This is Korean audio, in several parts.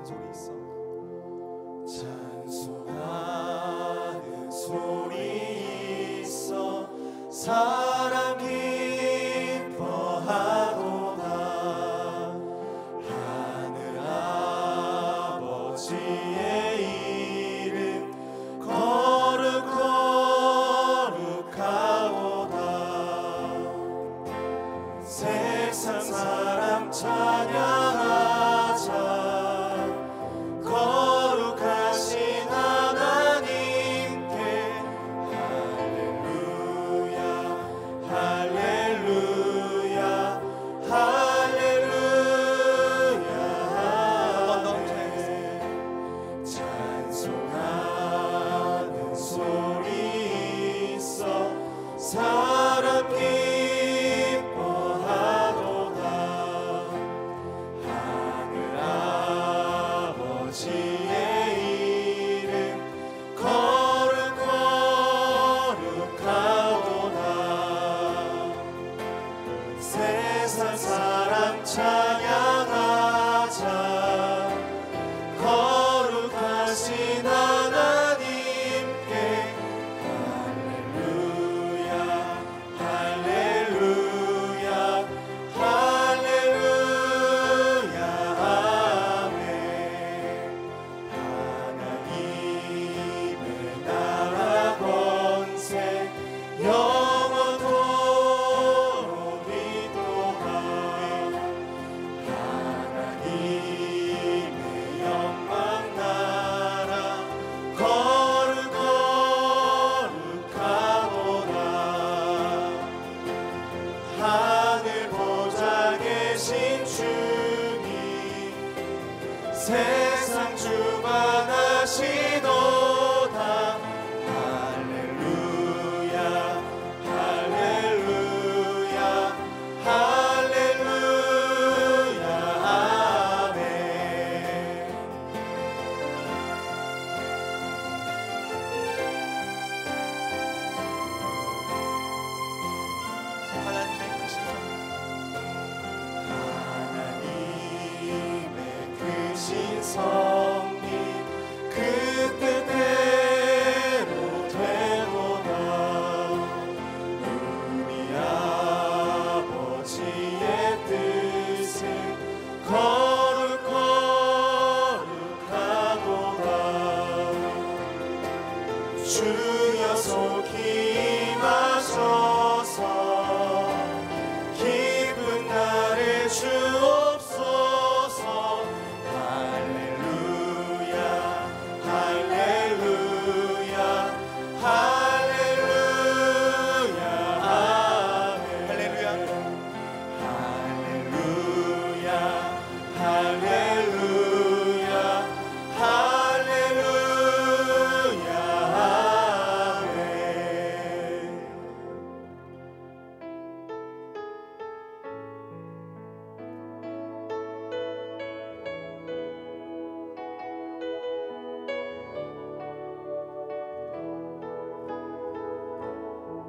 소리 있어? 찬송하는 소리 있어 사람 기뻐하도다. 하늘 아버지의 이름 거룩거룩하도다. 세상 사람 찬양하자. 거룩하신 하나님께 할렐루야 할렐루야 할렐루야. 찬송하는 소리 있어 사람 기뻐하도다. 하늘 아버지의 이름 거룩거룩하도다. 세상 사람 찬양하자. 거룩하신 하나님께 할렐루야 할렐루야 할렐루야 아멘. 하나님의 나라 권세 영원토록 있도다. 하나님의 영광 나라 거룩거룩하도다. 하늘 보좌 계신 주님 세상 주관하시도다. 할렐루야 할렐루야 할렐루야 아멘. 하나님의 크신 하나님의 크신 섭리 그 뜻대로 되도다. 우리 아버지의 뜻은 거룩거룩하도다. 주여 속히 임하소서. 기쁜 나를 주옵소서. 할렐루야 할렐루야 할렐루야 아멘. 할렐루야 할렐루야 할렐루야 할렐루야 아멘.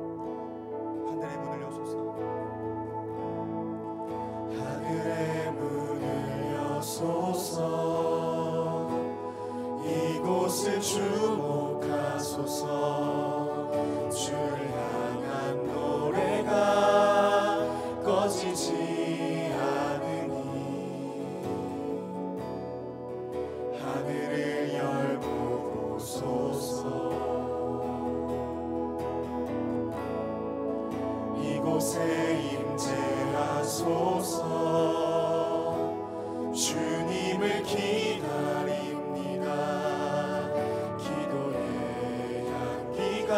하늘의 문을 여소서. 하늘의 문을 여소서. 이곳을 주목하소서. 주를 향한 노래가 꺼지지 않으니. 하늘을 열고 보소서. 이곳에 임재하소서. 주님을 기다립니다. 기도의 향기가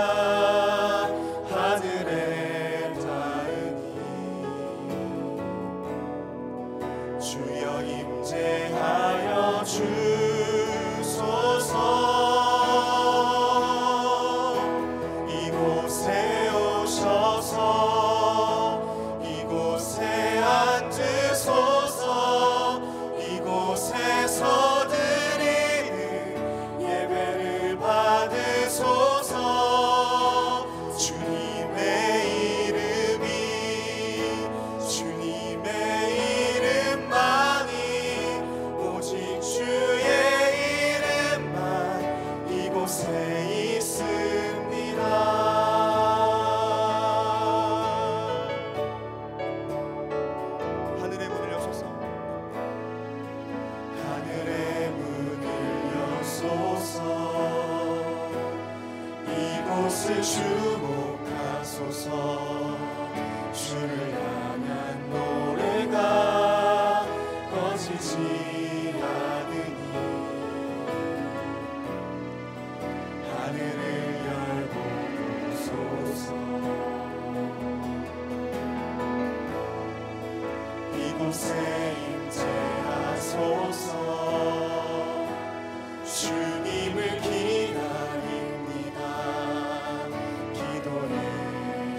하늘에 닿으니. 주여 임재하여 주소서. 이곳에 오셔서 이곳에 앉으소서. 이곳에서 드리는 예배를 받으소서. 주님의 이름이 주님의 이름만이 오직 주의 이곳에 주목하소서. 주를 향한 노래가 꺼지지 않으니 하늘을 열고 보소서. 이곳에 임재하소서. 주님을 기다립니다. 기도의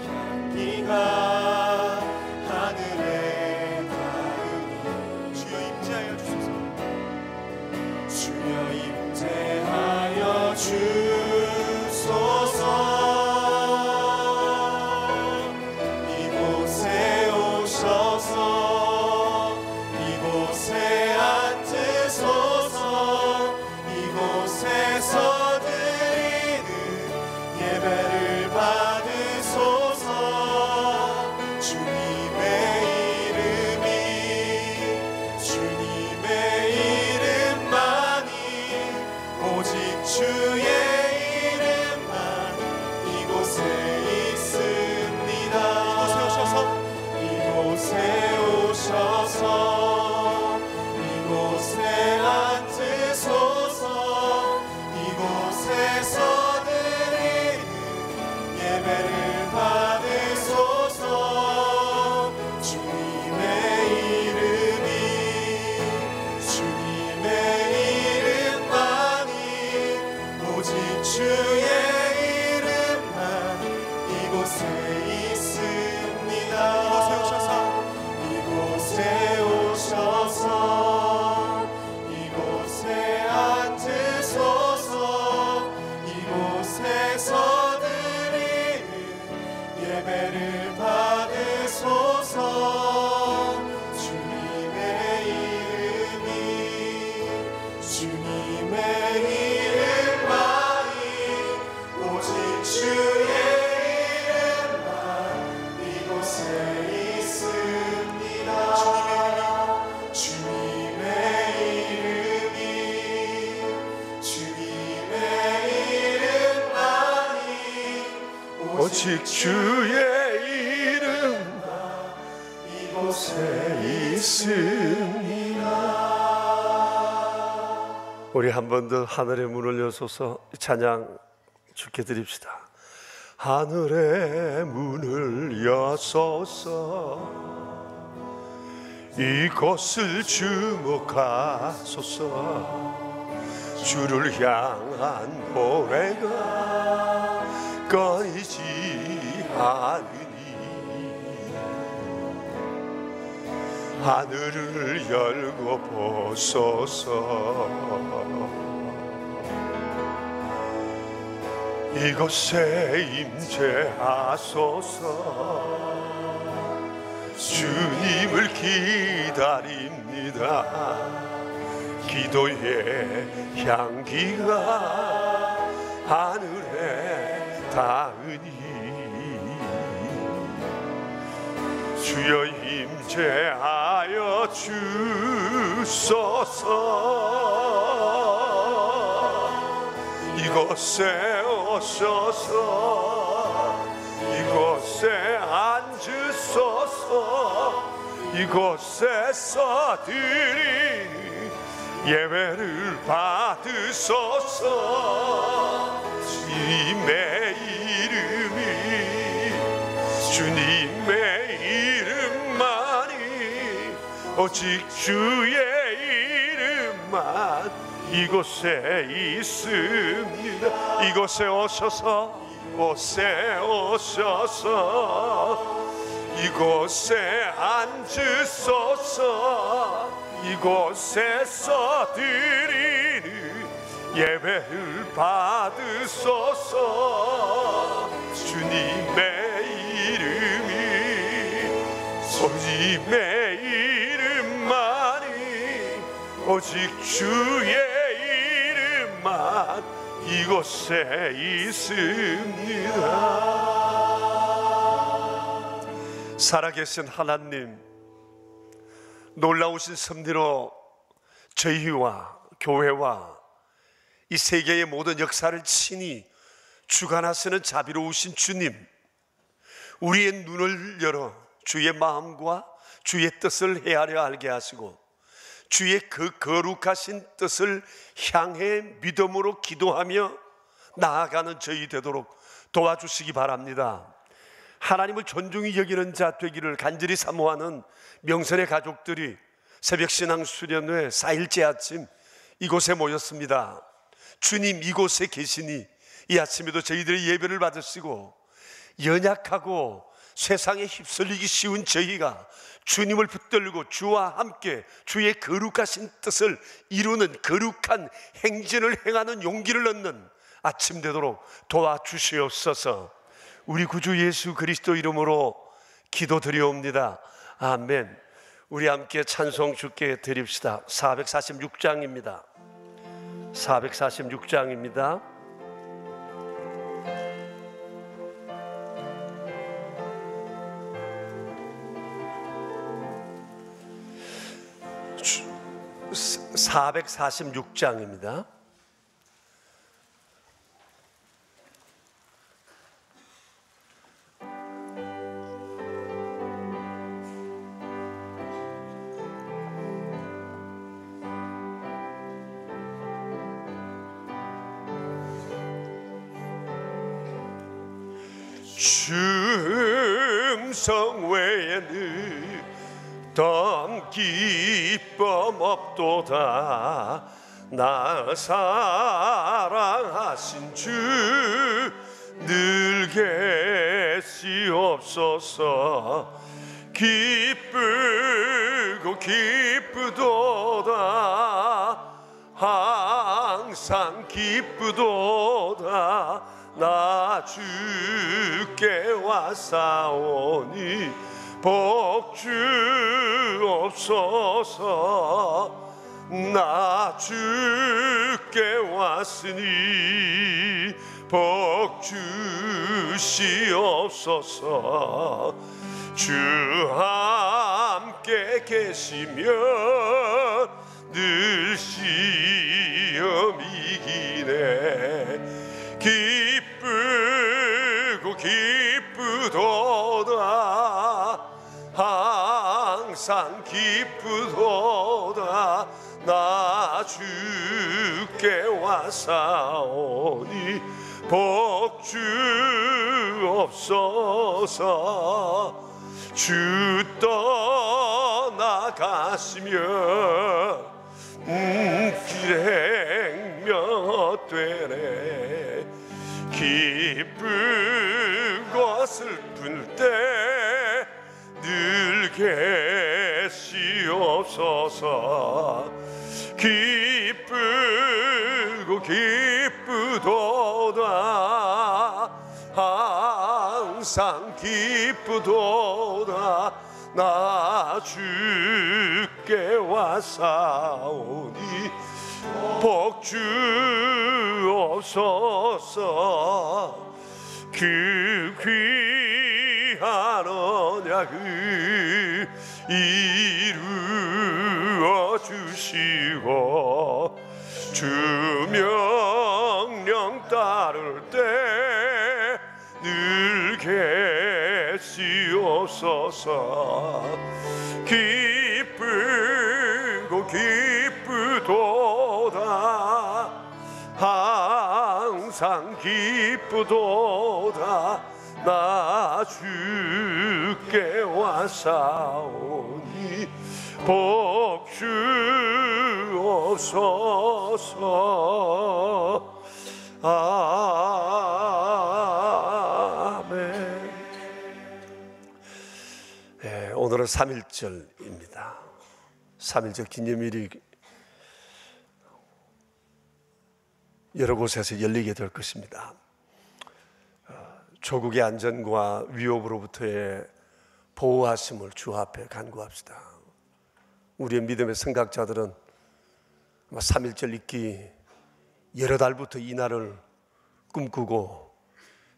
향기가 하늘에 닿으니 주여 임재하여 주소서. 주여 임재하여 주소서. 이곳에 오셔서 이곳에 앉으소서. 이곳에서 드리는 예배를 받으소서. 주님의 이름이 주님의 이름만이 오직 주의 이름만 이곳에 있습니다. 이곳에 오셔서 이곳에 앉으소서. 이곳에서 드리는 예배를 받으소서. 주님의 이름이 주님의 이름만이 오직 주의 이름만 이곳에 있습니다. 이곳에 오셔서 이곳에 앉으소서. 이곳에서 드리는 예배를 받으소서. 주님의 이름이 주님의 이름만이 오직 주의 이름만 이곳에 있습니다. 주님의 이름이 주님의 이름만이 오직 주의 이름 이곳에 있습니다. 우리 한 번 더 하늘의 문을 여소서 찬양 주께 드립시다. 하늘의 문을 여소서 이곳을 주목하소서. 주를 향한 노래가 꺼지지 않으니 하늘을 열고 보소서. 이곳에 임재하소서. 주님을 기다립니다. 기도의 향기가 하늘에 닿으니 주여 임재하여 주소서. 이곳에 오셔서 이곳에 앉으소서. 이곳에서 드리는 예배를 받으소서. 주님의 이름이 주님의 이름만이 오직 주의 이름만 이곳에 있습니다. 이곳에 오셔서 이곳에 앉으소서. 이곳에서 드리는 예배를 받으소서. 주님의 이름이 주님의 이름만이 오직 주의 이름만 이곳에 있습니다. 살아계신 하나님, 놀라우신 섭리로 저희와 교회와 이 세계의 모든 역사를 친히 주관하시는 자비로우신 주님, 우리의 눈을 열어 주의 마음과 주의 뜻을 헤아려 알게 하시고 주의 그 거룩하신 뜻을 향해 믿음으로 기도하며 나아가는 저희 되도록 도와주시기 바랍니다. 하나님을 존중히 여기는 자 되기를 간절히 사모하는 명선의 가족들이 새벽 신앙 수련회 4일째 아침 이곳에 모였습니다. 주님 이곳에 계시니 이 아침에도 저희들의 예배를 받으시고 연약하고 세상에 휩쓸리기 쉬운 저희가 주님을 붙들고 주와 함께 주의 거룩하신 뜻을 이루는 거룩한 행진을 행하는 용기를 얻는 아침 되도록 도와주시옵소서. 우리 구주 예수 그리스도 이름으로 기도드리옵니다. 아멘. 우리 함께 찬송 주께 드립시다. 446장입니다. 446장입니다. (446장입니다) 충성 외에는 덤 기쁨 없도다. 나 사랑하신 주 늘 계시옵소서. 기쁘고 기쁘도다. 항상 기쁘도다. 나 주께 왔사오니 복 주옵소서. 나 주께 왔으니 복 주시옵소서. 주 함께 계시면 늘 시험이기네. 기쁘고 기쁘도다. 항상 기쁘도다. 나 주께 왔사오니 복 주옵소서. 주 떠나가시면 길행명 되네. 기쁘고 슬플 때 늘 계시옵소서. 기쁘고 기쁘도다. 항상 기쁘도다. 나 주께 왔사오니 복 주옵소서. 그 귀한 언약을 이루어 주시고 주 명령 따를 때 늘 계시옵소서. 기쁘고 기쁘도다. 항상 기쁘도다. 나 주께 왔사오니 복 주옵소서. 아멘. 네, 오늘은 3.1절입니다. 3.1절 기념일이 여러 곳에서 열리게 될 것입니다. 조국의 안전과 위협으로부터의 보호하심을 주 앞에 간구합시다. 우리의 믿음의 생각자들은 아마 3.1절 있기 여러 달부터 이 날을 꿈꾸고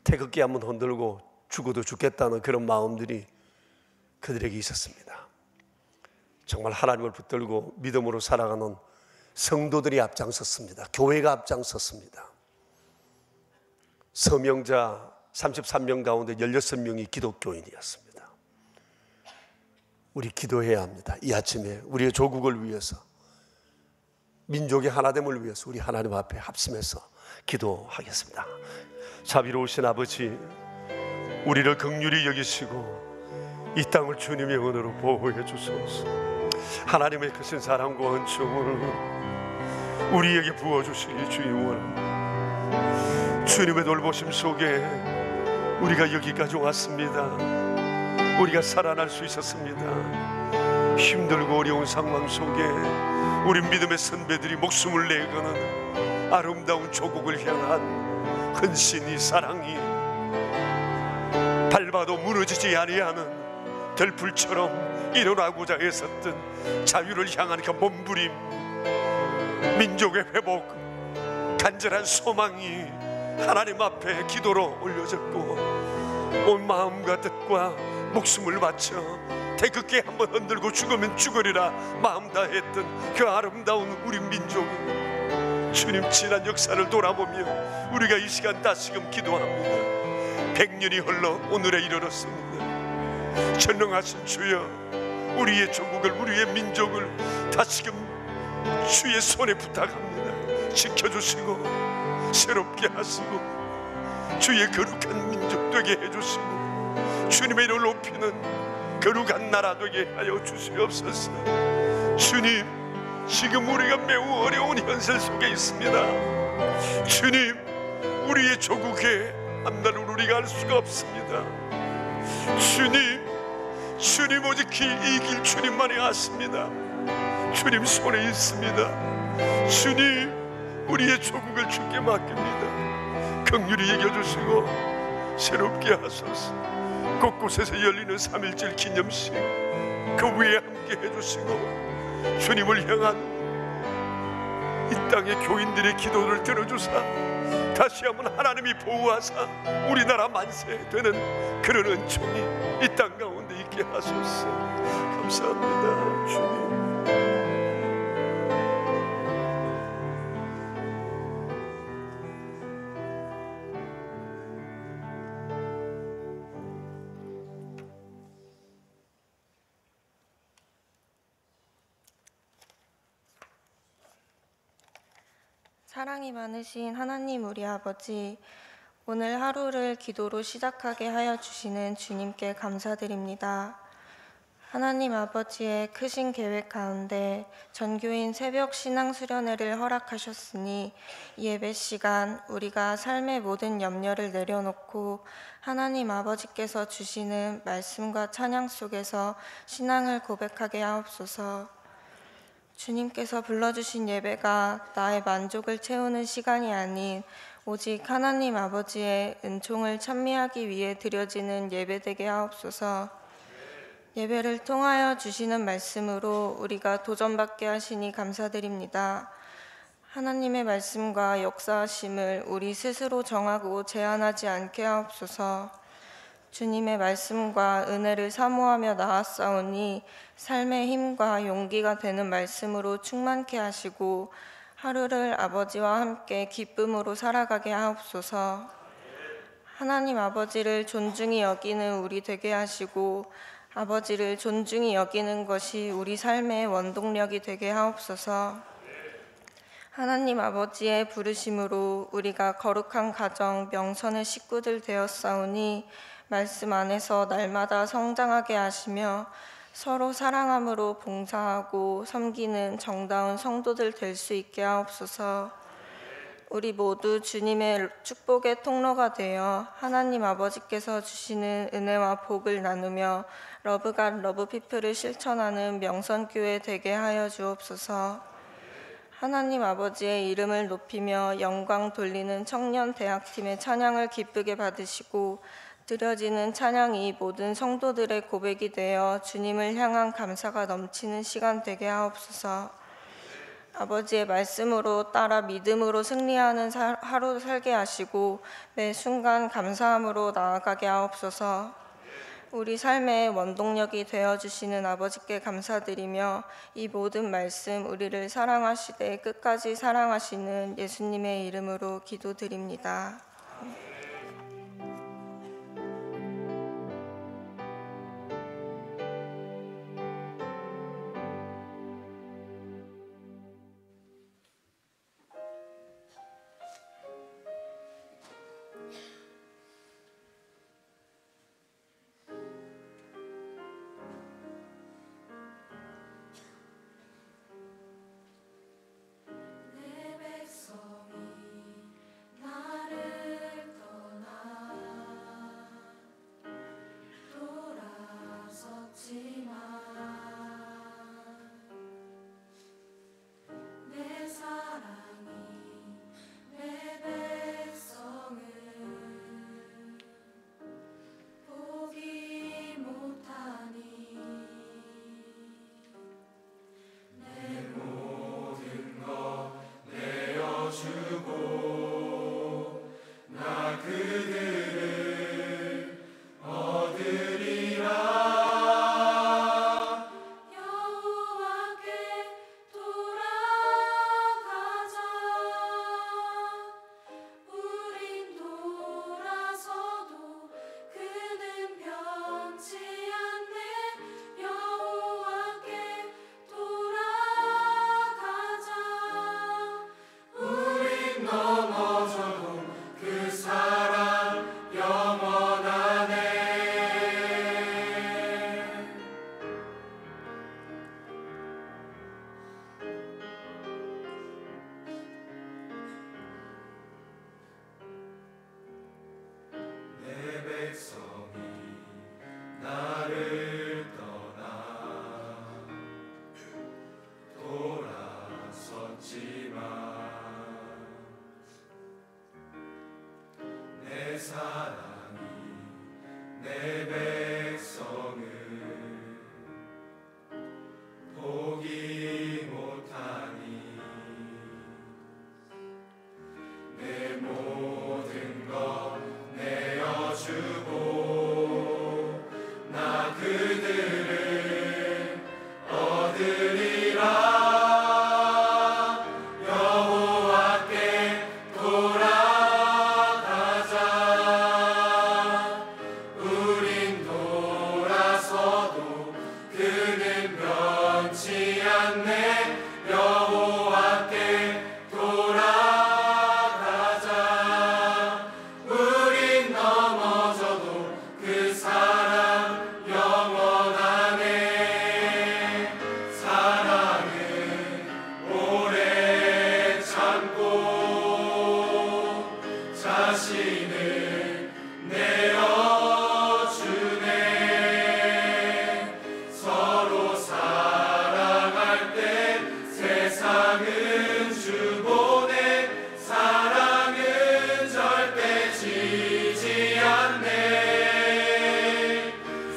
태극기 한번 흔들고 죽어도 죽겠다는 그런 마음들이 그들에게 있었습니다. 정말 하나님을 붙들고 믿음으로 살아가는 성도들이 앞장섰습니다. 교회가 앞장섰습니다. 서명자 33명 가운데 16명이 기독교인이었습니다. 우리 기도해야 합니다. 이 아침에 우리의 조국을 위해서, 민족의 하나됨을 위해서 우리 하나님 앞에 합심해서 기도하겠습니다. 자비로우신 아버지, 우리를 긍휼히 여기시고 이 땅을 주님의 은혜로 보호해 주소서. 하나님의 크신 사랑과 은총을 우리에게 부어주시기 주님 원합니다. 주님의 돌보심 속에 우리가 여기까지 왔습니다. 우리가 살아날 수 있었습니다. 힘들고 어려운 상황 속에 우리 믿음의 선배들이 목숨을 내거는 아름다운 조국을 향한 헌신이, 사랑이 밟아도 무너지지 아니하는 들불처럼 일어나고자 애썼던 자유를 향한 그 몸부림, 민족의 회복, 간절한 소망이 하나님 앞에 기도로 올려졌고, 온 마음과 뜻과 목숨을 바쳐 태극기 한번 흔들고 죽으면 죽으리라 마음 다했던 그 아름다운 우리 민족, 주님 지난 역사를 돌아보며 우리가 이 시간 다시금 기도합니다. 100년이 흘러 오늘에 이르렀습니다. 전능하신 주여, 우리의 조국을, 우리의 민족을 다시금 주의 손에 부탁합니다. 지켜주시고 새롭게 하시고 주의 거룩한 민족 되게 해주시고 주님의 이름을 높이는 거룩한 나라 되게 하여 주시옵소서. 주님, 지금 우리가 매우 어려운 현실 속에 있습니다. 주님, 우리의 조국에 앞날을 우리가 알 수가 없습니다. 주님 오직 이 길 주님만이 아십니다. 주님 손에 있습니다. 주님, 우리의 조국을 주께 맡깁니다. 긍휼히 여겨주시고 새롭게 하소서. 곳곳에서 열리는 3.1절 기념식 그 위에 함께 해주시고 주님을 향한 이 땅의 교인들의 기도를 들어주사 다시 한번 하나님이 보호하사 우리나라 만세되는 그런 은총이 이 땅 가운데 있게 하소서. 감사합니다 주님. 사랑이 많으신 하나님 우리 아버지, 오늘 하루를 기도로 시작하게 하여 주시는 주님께 감사드립니다. 하나님 아버지의 크신 계획 가운데 전교인 새벽 신앙 수련회를 허락하셨으니 이 예배 시간 우리가 삶의 모든 염려를 내려놓고 하나님 아버지께서 주시는 말씀과 찬양 속에서 신앙을 고백하게 하옵소서. 주님께서 불러주신 예배가 나의 만족을 채우는 시간이 아닌 오직 하나님 아버지의 은총을 찬미하기 위해 드려지는 예배되게 하옵소서. 예배를 통하여 주시는 말씀으로 우리가 도전받게 하시니 감사드립니다. 하나님의 말씀과 역사하심을 우리 스스로 정하고 제한하지 않게 하옵소서. 주님의 말씀과 은혜를 사모하며 나아싸우니 삶의 힘과 용기가 되는 말씀으로 충만케 하시고 하루를 아버지와 함께 기쁨으로 살아가게 하옵소서. 하나님 아버지를 존중히 여기는 우리 되게 하시고 아버지를 존중히 여기는 것이 우리 삶의 원동력이 되게 하옵소서. 하나님 아버지의 부르심으로 우리가 거룩한 가정, 명선의 식구들 되었사오니 말씀 안에서 날마다 성장하게 하시며 서로 사랑함으로 봉사하고 섬기는 정다운 성도들 될 수 있게 하옵소서. 우리 모두 주님의 축복의 통로가 되어 하나님 아버지께서 주시는 은혜와 복을 나누며 러브갓 러브피플을 실천하는 명선교회 되게 하여 주옵소서. 하나님 아버지의 이름을 높이며 영광 돌리는 청년 대학팀의 찬양을 기쁘게 받으시고 드려지는 찬양이 모든 성도들의 고백이 되어 주님을 향한 감사가 넘치는 시간 되게 하옵소서. 아버지의 말씀으로 따라 믿음으로 승리하는 하루 살게 하시고 매 순간 감사함으로 나아가게 하옵소서. 우리 삶의 원동력이 되어주시는 아버지께 감사드리며 이 모든 말씀 우리를 사랑하시되 끝까지 사랑하시는 예수님의 이름으로 기도드립니다. 사랑이 내 백성을 보기 못하니 내 모든 것 내어주고 나 그들을 얻으리라. 여호와께 돌아가자. 우린 돌아서도 그는 변치 않네. 여호와께 돌아가자. 우린 넘어져도 그 사랑 영원하네. 사랑은 오래 참고 자신을 내어주네. 서로 사랑할 때 세상은 주보네. 사랑은 절대 지지 않네.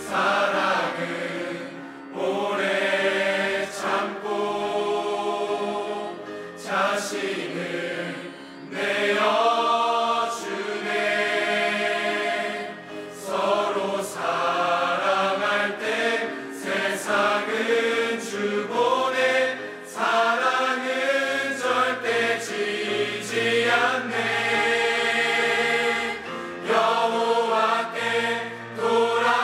사랑은 오래 참고 자신을 내어주네. 서로 사랑할 때 세상은 주보네. 사랑은 절대 지지 않네. 여호와께 돌아가자.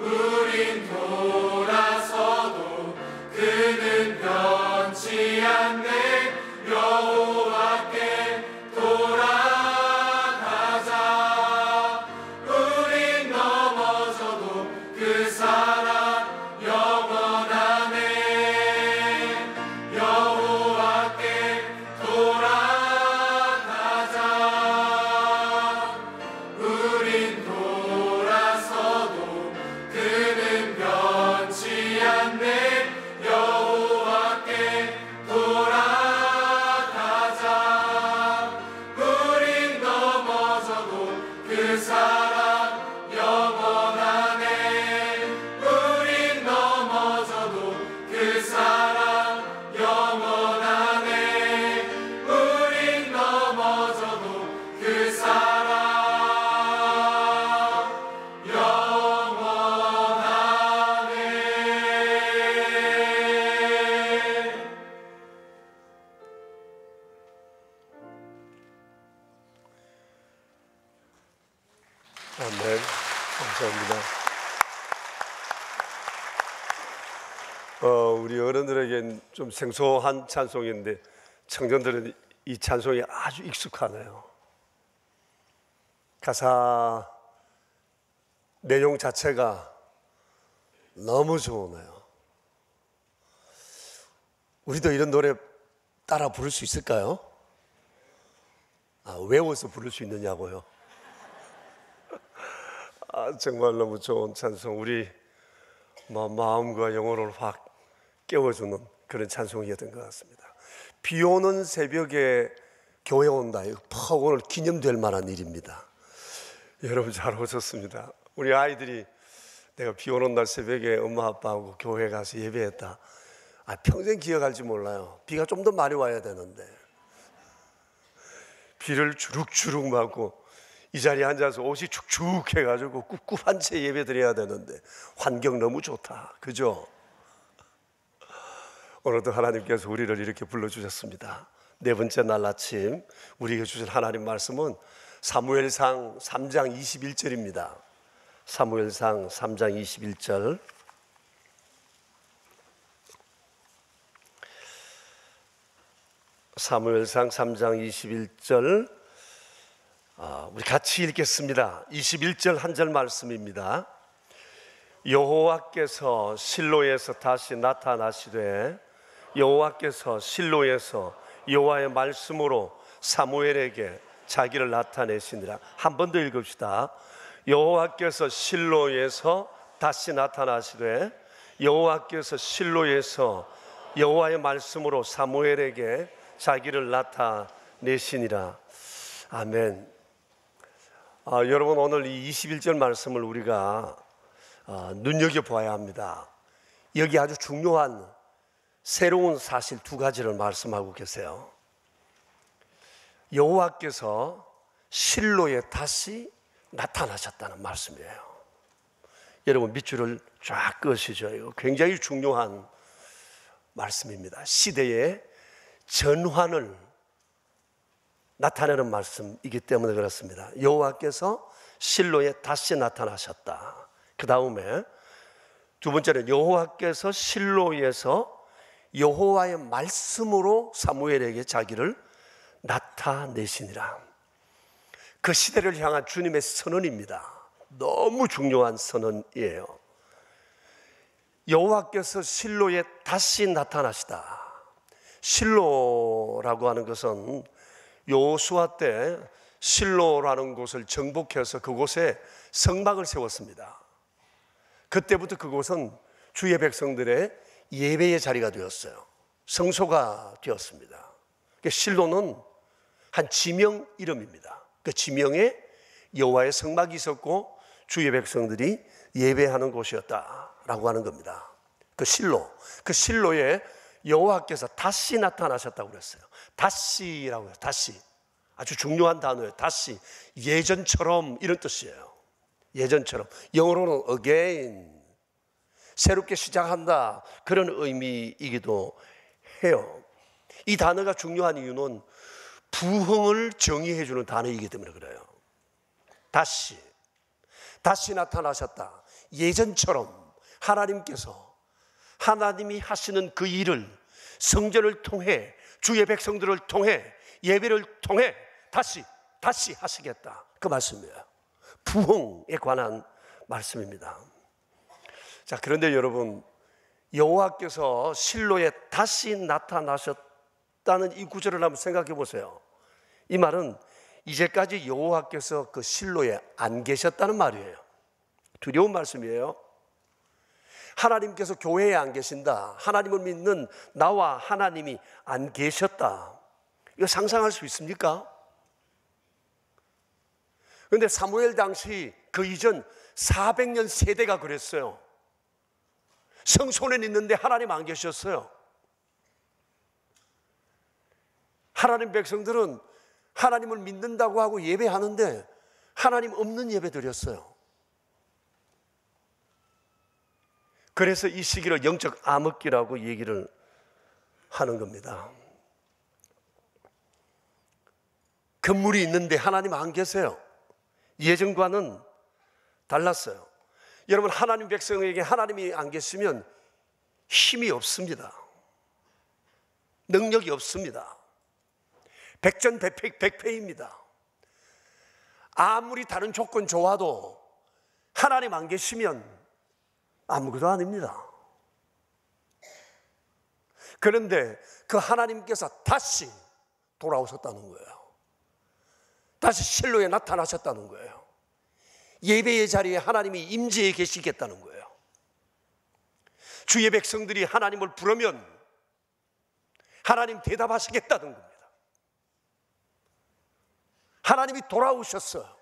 우린 돌아서도 그는 변치 않네. 여호와께 돌아가자. 우린 넘어져도 그 사랑 영원하네. 여호와께 돌아가자. 우린 돌아서도 그는 변치 않네. 여호와께 돌아가자. 우린 넘어져도 그 사랑 영원하네. 우린 넘어져도 그 사랑 영원하네. 우린 넘어져도 그 사랑 영원하네. 아멘. 감사합니다. 우리 어른들에겐 좀 생소한 찬송인데 청년들은 이 찬송이 아주 익숙하네요. 가사 내용 자체가 너무 좋으네요. 우리도 이런 노래 따라 부를 수 있을까요? 외워서 부를 수 있느냐고요? 정말 너무 좋은 찬송, 우리 마음과 영혼을 확 깨워주는 그런 찬송이었던 것 같습니다. 비 오는 새벽에 교회 온다. 이거 퍽 오늘 기념될 만한 일입니다. 여러분 잘 오셨습니다. 우리 아이들이 내가 비 오는 날 새벽에 엄마 아빠하고 교회 가서 예배했다. 평생 기억할지 몰라요. 비가 좀 더 많이 와야 되는데 비를 주룩주룩 맞고 이 자리에 앉아서 옷이 축축 해가지고 꿉꿉한 채 예배 드려야 되는데 환경 너무 좋다. 그죠? 오늘도 하나님께서 우리를 이렇게 불러주셨습니다. 네 번째 날 아침 우리에게 주신 하나님 말씀은 사무엘상 3장 21절입니다. 사무엘상 3장 21절. 사무엘상 3장 21절 우리 같이 읽겠습니다. 21절 한 절 말씀입니다. 여호와께서 실로에서 다시 나타나시되 여호와께서 실로에서 여호와의 말씀으로 사무엘에게 자기를 나타내시니라. 한 번 더 읽읍시다. 여호와께서 실로에서 다시 나타나시되 여호와께서 실로에서 여호와의 말씀으로 사무엘에게 자기를 내시니라. 아멘. 여러분, 오늘 이 21절 말씀을 우리가 눈여겨봐야 합니다. 여기 아주 중요한 새로운 사실 두 가지를 말씀하고 계세요. 여호와께서 실로에 다시 나타나셨다는 말씀이에요. 여러분, 밑줄을 쫙 그으시죠. 이거 굉장히 중요한 말씀입니다. 시대의 전환을 나타내는 말씀이기 때문에 그렇습니다. 여호와께서 실로에 다시 나타나셨다. 그 다음에 두 번째는 여호와께서 실로에서 여호와의 말씀으로 사무엘에게 자기를 나타내시니라. 그 시대를 향한 주님의 선언입니다. 너무 중요한 선언이에요. 여호와께서 실로에 다시 나타나시다. 실로라고 하는 것은 여호수아 때 실로라는 곳을 정복해서 그곳에 성막을 세웠습니다. 그때부터 그곳은 주의 백성들의 예배의 자리가 되었어요. 성소가 되었습니다. 실로는 한 지명 이름입니다. 그 지명에 여호와의 성막이 있었고 주의 백성들이 예배하는 곳이었다라고 하는 겁니다. 그 실로에 여호와께서 다시 나타나셨다고 그랬어요. 다시라고 해요. 다시. 아주 중요한 단어예요. 다시. 예전처럼 이런 뜻이에요. 예전처럼. 영어로는 again. 새롭게 시작한다. 그런 의미이기도 해요. 이 단어가 중요한 이유는 부흥을 정의해 주는 단어이기 때문에 그래요. 다시 나타나셨다. 예전처럼 하나님이 하시는 그 일을 성전을 통해 주의 백성들을 통해 예배를 통해 다시 하시겠다. 그 말씀이에요. 부흥에 관한 말씀입니다. 자, 그런데 여러분, 여호와께서 실로에 다시 나타나셨다는 이 구절을 한번 생각해 보세요. 이 말은 이제까지 여호와께서 그 실로에 안 계셨다는 말이에요. 두려운 말씀이에요. 하나님께서 교회에 안 계신다. 하나님을 믿는 나와 하나님이 안 계셨다. 이거 상상할 수 있습니까? 그런데 사무엘 당시 그 이전 400년 세대가 그랬어요. 성소는 있는데 하나님 안 계셨어요. 하나님 백성들은 하나님을 믿는다고 하고 예배하는데 하나님 없는 예배 드렸어요. 그래서 이 시기를 영적 암흑기라고 얘기를 하는 겁니다. 건물이 있는데 하나님 안 계세요. 예전과는 달랐어요. 여러분, 하나님 백성에게 하나님이 안 계시면 힘이 없습니다. 능력이 없습니다. 백전백패입니다. 아무리 다른 조건 좋아도 하나님 안 계시면 아무것도 아닙니다. 그런데 그 하나님께서 다시 돌아오셨다는 거예요. 다시 실로에 나타나셨다는 거예요. 예배의 자리에 하나님이 임재해 계시겠다는 거예요. 주의 백성들이 하나님을 부르면 하나님 대답하시겠다는 겁니다. 하나님이 돌아오셨어요.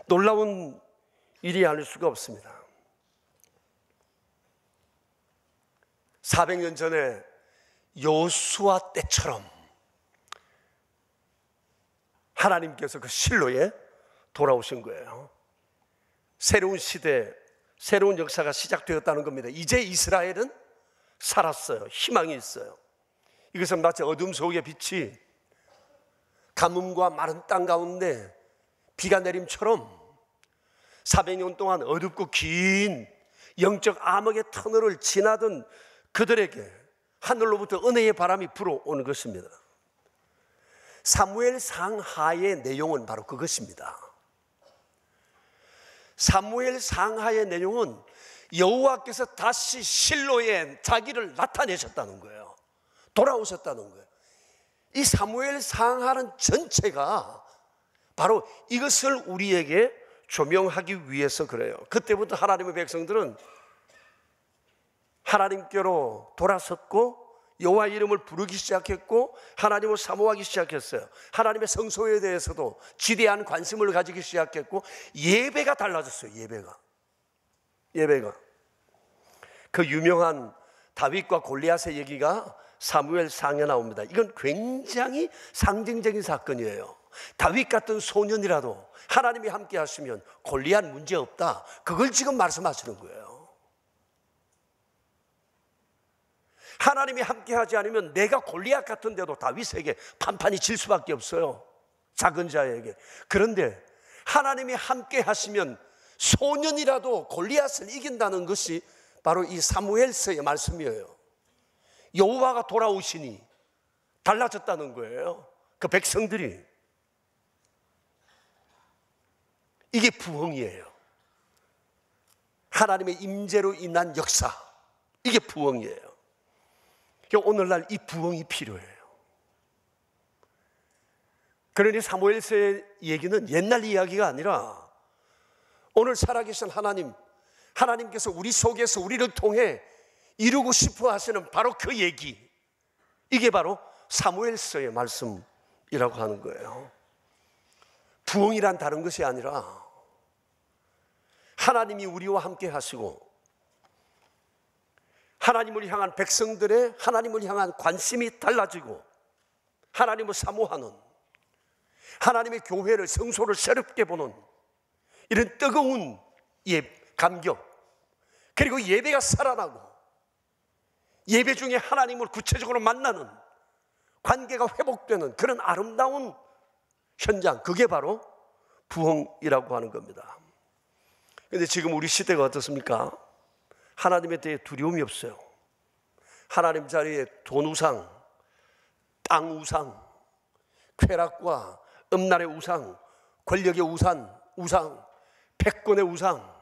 놀라운 일이 아닐 수가 없습니다. 400년 전에 여호수아 때처럼 하나님께서 그 실로에 돌아오신 거예요. 새로운 시대, 새로운 역사가 시작되었다는 겁니다. 이제 이스라엘은 살았어요. 희망이 있어요. 이것은 마치 어둠 속의 빛이 가뭄과 마른 땅 가운데 비가 내림처럼 400년 동안 어둡고 긴 영적 암흑의 터널을 지나던 그들에게 하늘로부터 은혜의 바람이 불어오는 것입니다. 사무엘 상하의 내용은 바로 그것입니다. 사무엘 상하의 내용은 여호와께서 다시 실로에 자기를 나타내셨다는 거예요. 돌아오셨다는 거예요. 이 사무엘 상하는 전체가 바로 이것을 우리에게 조명하기 위해서 그래요. 그때부터 하나님의 백성들은 하나님께로 돌아섰고 여호와 이름을 부르기 시작했고 하나님을 사모하기 시작했어요. 하나님의 성소에 대해서도 지대한 관심을 가지기 시작했고 예배가 달라졌어요. 예배가 그 유명한 다윗과 골리앗의 얘기가 사무엘상에 나옵니다. 이건 굉장히 상징적인 사건이에요. 다윗 같은 소년이라도 하나님이 함께 하시면 골리앗 문제 없다. 그걸 지금 말씀하시는 거예요. 하나님이 함께 하지 않으면 내가 골리앗 같은데도 다윗에게 판판이 질 수밖에 없어요. 작은 자에게. 그런데 하나님이 함께 하시면 소년이라도 골리앗을 이긴다는 것이 바로 이 사무엘서의 말씀이에요. 여호와가 돌아오시니 달라졌다는 거예요. 그 백성들이. 이게 부흥이에요. 하나님의 임재로 인한 역사. 이게 부흥이에요. 오늘날 이 부흥이 필요해요. 그러니 사무엘서의 얘기는 옛날 이야기가 아니라 오늘 살아계신 하나님께서 우리 속에서 우리를 통해 이루고 싶어 하시는 바로 그 얘기, 이게 바로 사무엘서의 말씀이라고 하는 거예요. 부흥이란 다른 것이 아니라 하나님이 우리와 함께 하시고 하나님을 향한 백성들의 하나님을 향한 관심이 달라지고 하나님을 사모하는, 하나님의 교회를, 성소를 새롭게 보는 이런 뜨거운 감격, 그리고 예배가 살아나고 예배 중에 하나님을 구체적으로 만나는 관계가 회복되는 그런 아름다운 현장, 그게 바로 부흥이라고 하는 겁니다. 그런데 지금 우리 시대가 어떻습니까? 하나님에 대해 두려움이 없어요. 하나님 자리에 돈 우상, 땅 우상, 쾌락과 음란의 우상, 권력의 우상, 패권의 우상,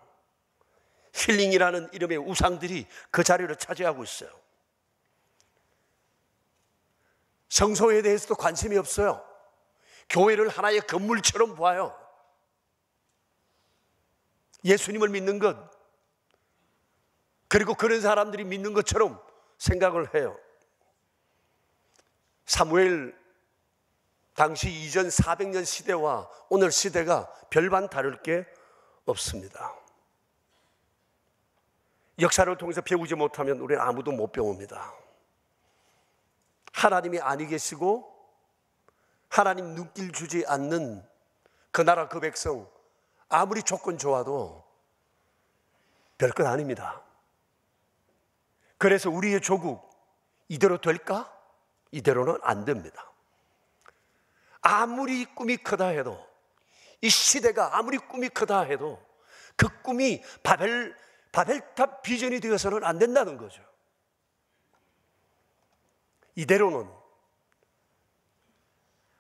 힐링이라는 이름의 우상들이 그 자리를 차지하고 있어요. 성소에 대해서도 관심이 없어요. 교회를 하나의 건물처럼 봐요. 예수님을 믿는 것, 그리고 그런 사람들이 믿는 것처럼 생각을 해요. 사무엘 당시 이전 400년 시대와 오늘 시대가 별반 다를 게 없습니다. 역사를 통해서 배우지 못하면 우리는 아무도 못 배웁니다. 하나님이 아니 계시고 하나님 눈길 주지 않는 그 나라 그 백성, 아무리 조건 좋아도 별것 아닙니다. 그래서 우리의 조국 이대로 될까? 이대로는 안 됩니다. 아무리 꿈이 크다 해도, 이 시대가 아무리 꿈이 크다 해도 그 꿈이 바벨탑 비전이 되어서는 안 된다는 거죠. 이대로는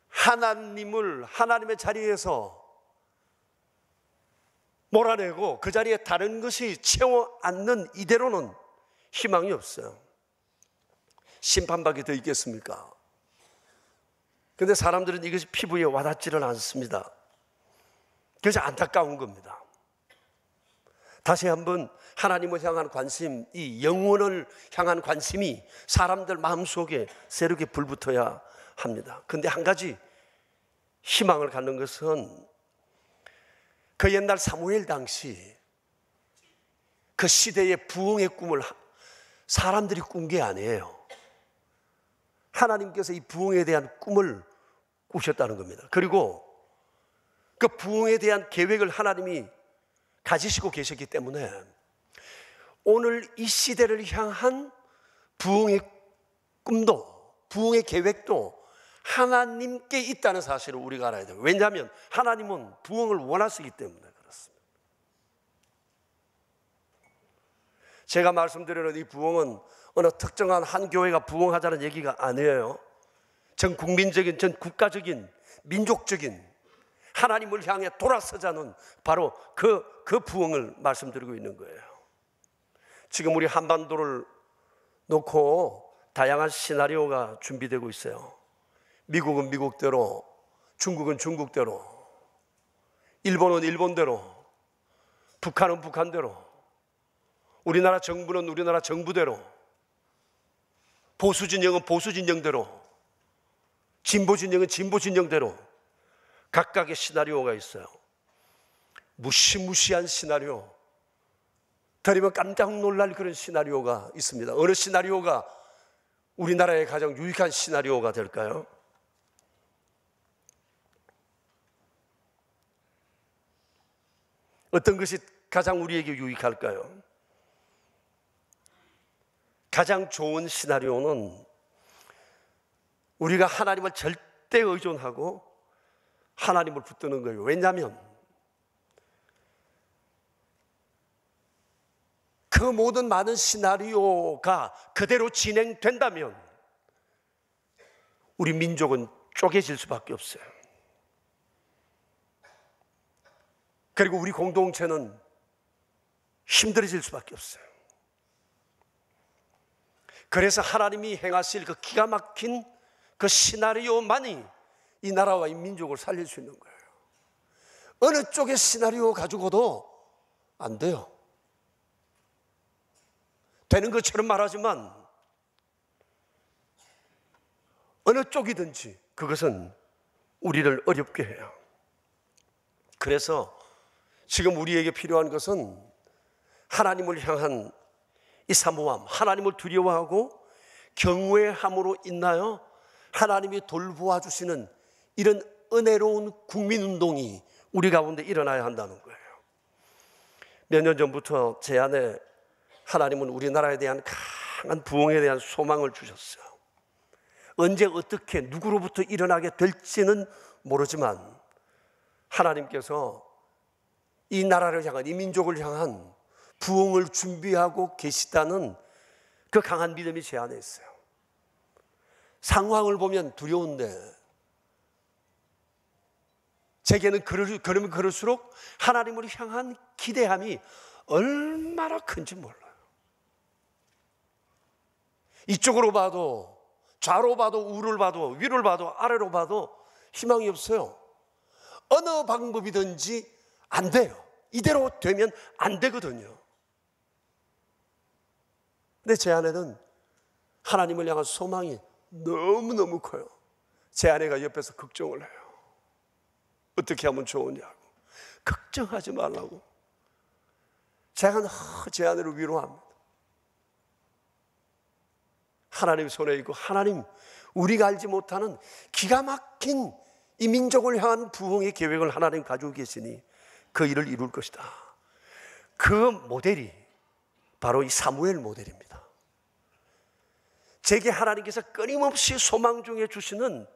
하나님의 자리에서 몰아내고 그 자리에 다른 것이 채워 앉는 이대로는 희망이 없어요. 심판받게 더 있겠습니까? 그런데 사람들은 이것이 피부에 와닿지는 않습니다. 그래서 안타까운 겁니다. 다시 한번 하나님을 향한 관심, 이 영혼을 향한 관심이 사람들 마음속에 새롭게 불붙어야 합니다. 그런데 한 가지 희망을 갖는 것은 그 옛날 사무엘 당시 그 시대의 부흥의 꿈을 사람들이 꾼 게 아니에요. 하나님께서 이 부흥에 대한 꿈을 꾸셨다는 겁니다. 그리고 그 부흥에 대한 계획을 하나님이 가지시고 계셨기 때문에 오늘 이 시대를 향한 부흥의 꿈도, 부흥의 계획도 하나님께 있다는 사실을 우리가 알아야 돼요. 왜냐하면 하나님은 부흥을 원하시기 때문에 그렇습니다. 제가 말씀드리는 이 부흥은 어느 특정한 한 교회가 부흥하자는 얘기가 아니에요. 전 국민적인, 전 국가적인, 민족적인 하나님을 향해 돌아서자는 바로 그 부흥을 말씀드리고 있는 거예요. 지금 우리 한반도를 놓고 다양한 시나리오가 준비되고 있어요. 미국은 미국대로, 중국은 중국대로, 일본은 일본대로, 북한은 북한대로, 우리나라 정부는 우리나라 정부대로, 보수 진영은 보수 진영대로, 진보 진영은 진보 진영대로 각각의 시나리오가 있어요. 무시무시한 시나리오, 들으면 깜짝 놀랄 그런 시나리오가 있습니다. 어느 시나리오가 우리나라의 가장 유익한 시나리오가 될까요? 어떤 것이 가장 우리에게 유익할까요? 가장 좋은 시나리오는 우리가 하나님을 절대 의존하고 하나님을 붙드는 거예요. 왜냐하면 그 모든 많은 시나리오가 그대로 진행된다면 우리 민족은 쪼개질 수밖에 없어요. 그리고 우리 공동체는 힘들어질 수밖에 없어요. 그래서 하나님이 행하실 그 기가 막힌 그 시나리오만이 이 나라와 이 민족을 살릴 수 있는 거예요. 어느 쪽의 시나리오 가지고도 안 돼요. 되는 것처럼 말하지만 어느 쪽이든지 그것은 우리를 어렵게 해요. 그래서 지금 우리에게 필요한 것은 하나님을 향한 이 사모함, 하나님을 두려워하고 경외함으로 인하여 하나님이 돌보아 주시는 이런 은혜로운 국민운동이 우리 가운데 일어나야 한다는 거예요. 몇 년 전부터 제 안에 하나님은 우리나라에 대한 강한 부흥에 대한 소망을 주셨어요. 언제 어떻게 누구로부터 일어나게 될지는 모르지만 하나님께서 이 나라를 향한, 이 민족을 향한 부흥을 준비하고 계시다는 그 강한 믿음이 제 안에 있어요. 상황을 보면 두려운데 제게는 그러면 그럴수록 하나님을 향한 기대함이 얼마나 큰지 몰라요. 이쪽으로 봐도, 좌로 봐도, 우를 봐도, 위를 봐도, 아래로 봐도 희망이 없어요. 어느 방법이든지 안 돼요. 이대로 되면 안 되거든요. 근데 제 안에는 하나님을 향한 소망이 너무너무 커요. 제 아내가 옆에서 걱정을 해요. 어떻게 하면 좋으냐고. 걱정하지 말라고. 제가 제 아내를 위로합니다. 하나님 손에 있고, 하나님 우리가 알지 못하는 기가 막힌 이 민족을 향한 부흥의 계획을 하나님 가지고 계시니 그 일을 이룰 것이다. 그 모델이 바로 이 사무엘 모델입니다. 제게 하나님께서 끊임없이 소망 중에 주시는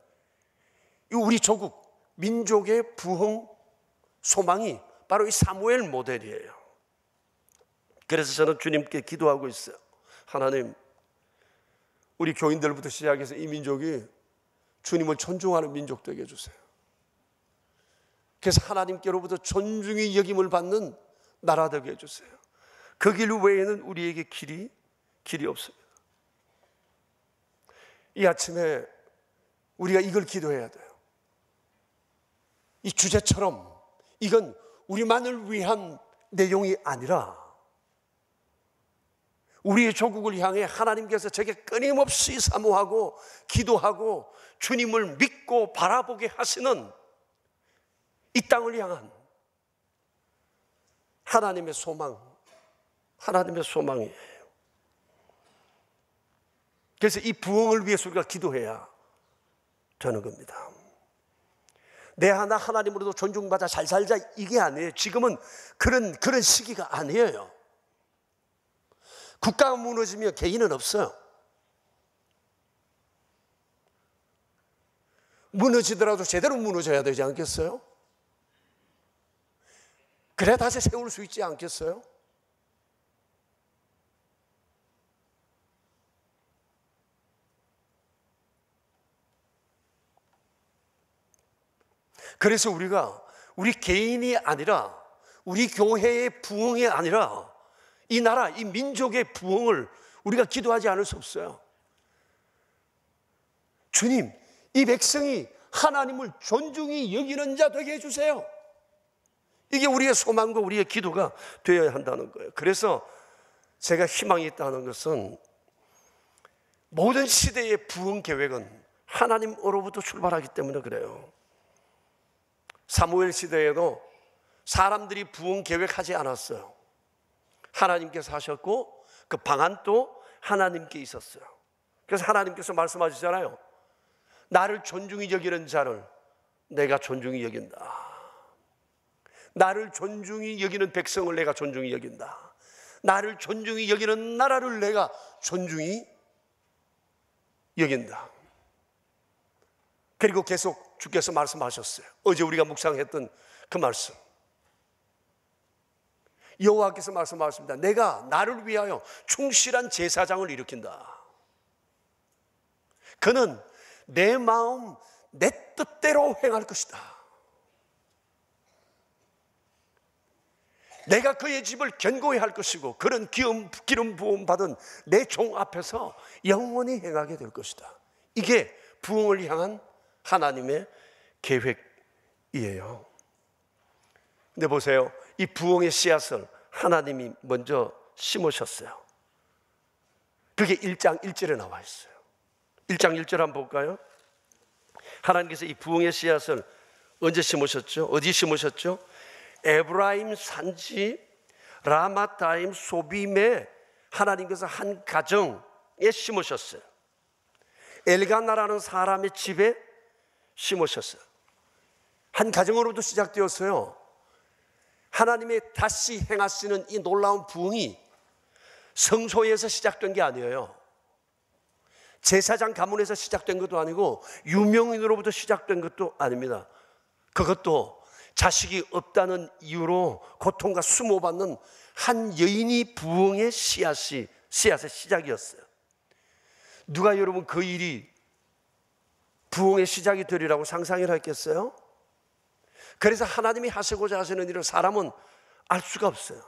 이 우리 조국 민족의 부흥 소망이 바로 이 사무엘 모델이에요. 그래서 저는 주님께 기도하고 있어요. 하나님, 우리 교인들부터 시작해서 이 민족이 주님을 존중하는 민족 되게 해주세요. 그래서 하나님께로부터 존중의 여김을 받는 나라 되게 해주세요. 그 길 외에는 우리에게 길이 없습니다. 이 아침에 우리가 이걸 기도해야 돼요. 이 주제처럼 이건 우리만을 위한 내용이 아니라 우리의 조국을 향해 하나님께서 제게 끊임없이 사모하고 기도하고 주님을 믿고 바라보게 하시는 이 땅을 향한 하나님의 소망, 하나님의 소망이에요. 그래서 이 부흥을 위해서 우리가 기도해야 되는 겁니다. 내 하나 하나님으로도 존중받아 잘 살자, 이게 아니에요. 지금은 그런 시기가 아니에요. 국가가 무너지면 개인은 없어요. 무너지더라도 제대로 무너져야 되지 않겠어요? 그래야 다시 세울 수 있지 않겠어요? 그래서 우리 개인이 아니라 우리 교회의 부흥이 아니라 이 나라, 이 민족의 부흥을 우리가 기도하지 않을 수 없어요. 주님, 이 백성이 하나님을 존중히 여기는 자 되게 해주세요. 이게 우리의 소망과 우리의 기도가 되어야 한다는 거예요. 그래서 제가 희망이 있다는 것은 모든 시대의 부흥 계획은 하나님으로부터 출발하기 때문에 그래요. 사무엘 시대에도 사람들이 부흥 계획하지 않았어요. 하나님께서 하셨고 그 방안도 하나님께 있었어요. 그래서 하나님께서 말씀하시잖아요. 나를 존중히 여기는 자를 내가 존중히 여긴다. 나를 존중히 여기는 백성을 내가 존중히 여긴다. 나를 존중히 여기는 나라를 내가 존중히 여긴다. 그리고 계속 주께서 말씀하셨어요. 어제 우리가 묵상했던 그 말씀. 여호와께서 말씀하셨습니다. 내가 나를 위하여 충실한 제사장을 일으킨다. 그는 내 마음 내 뜻대로 행할 것이다. 내가 그의 집을 견고히 할 것이고 그런 기름 부음 받은 내 종 앞에서 영원히 행하게 될 것이다. 이게 부흥을 향한 하나님의 계획이에요. 근데 보세요. 이 부흥의 씨앗을 하나님이 먼저 심으셨어요. 그게 1장 1절에 나와 있어요. 1장 1절 한번 볼까요? 하나님께서 이 부흥의 씨앗을 언제 심으셨죠? 어디 심으셨죠? 에브라임 산지 라마타임 소빔에 하나님께서 한 가정에 심으셨어요. 엘가나라는 사람의 집에 심으셨어요. 한 가정으로부터 시작되었어요. 하나님의 다시 행하시는 이 놀라운 부흥이 성소에서 시작된 게 아니에요. 제사장 가문에서 시작된 것도 아니고 유명인으로부터 시작된 것도 아닙니다. 그것도 자식이 없다는 이유로 고통과 수모받는 한 여인이 부흥의 씨앗의 시작이었어요. 누가 여러분 그 일이 부흥의 시작이 되리라고 상상을 했겠어요? 그래서 하나님이 하시고자 하시는 일을 사람은 알 수가 없어요.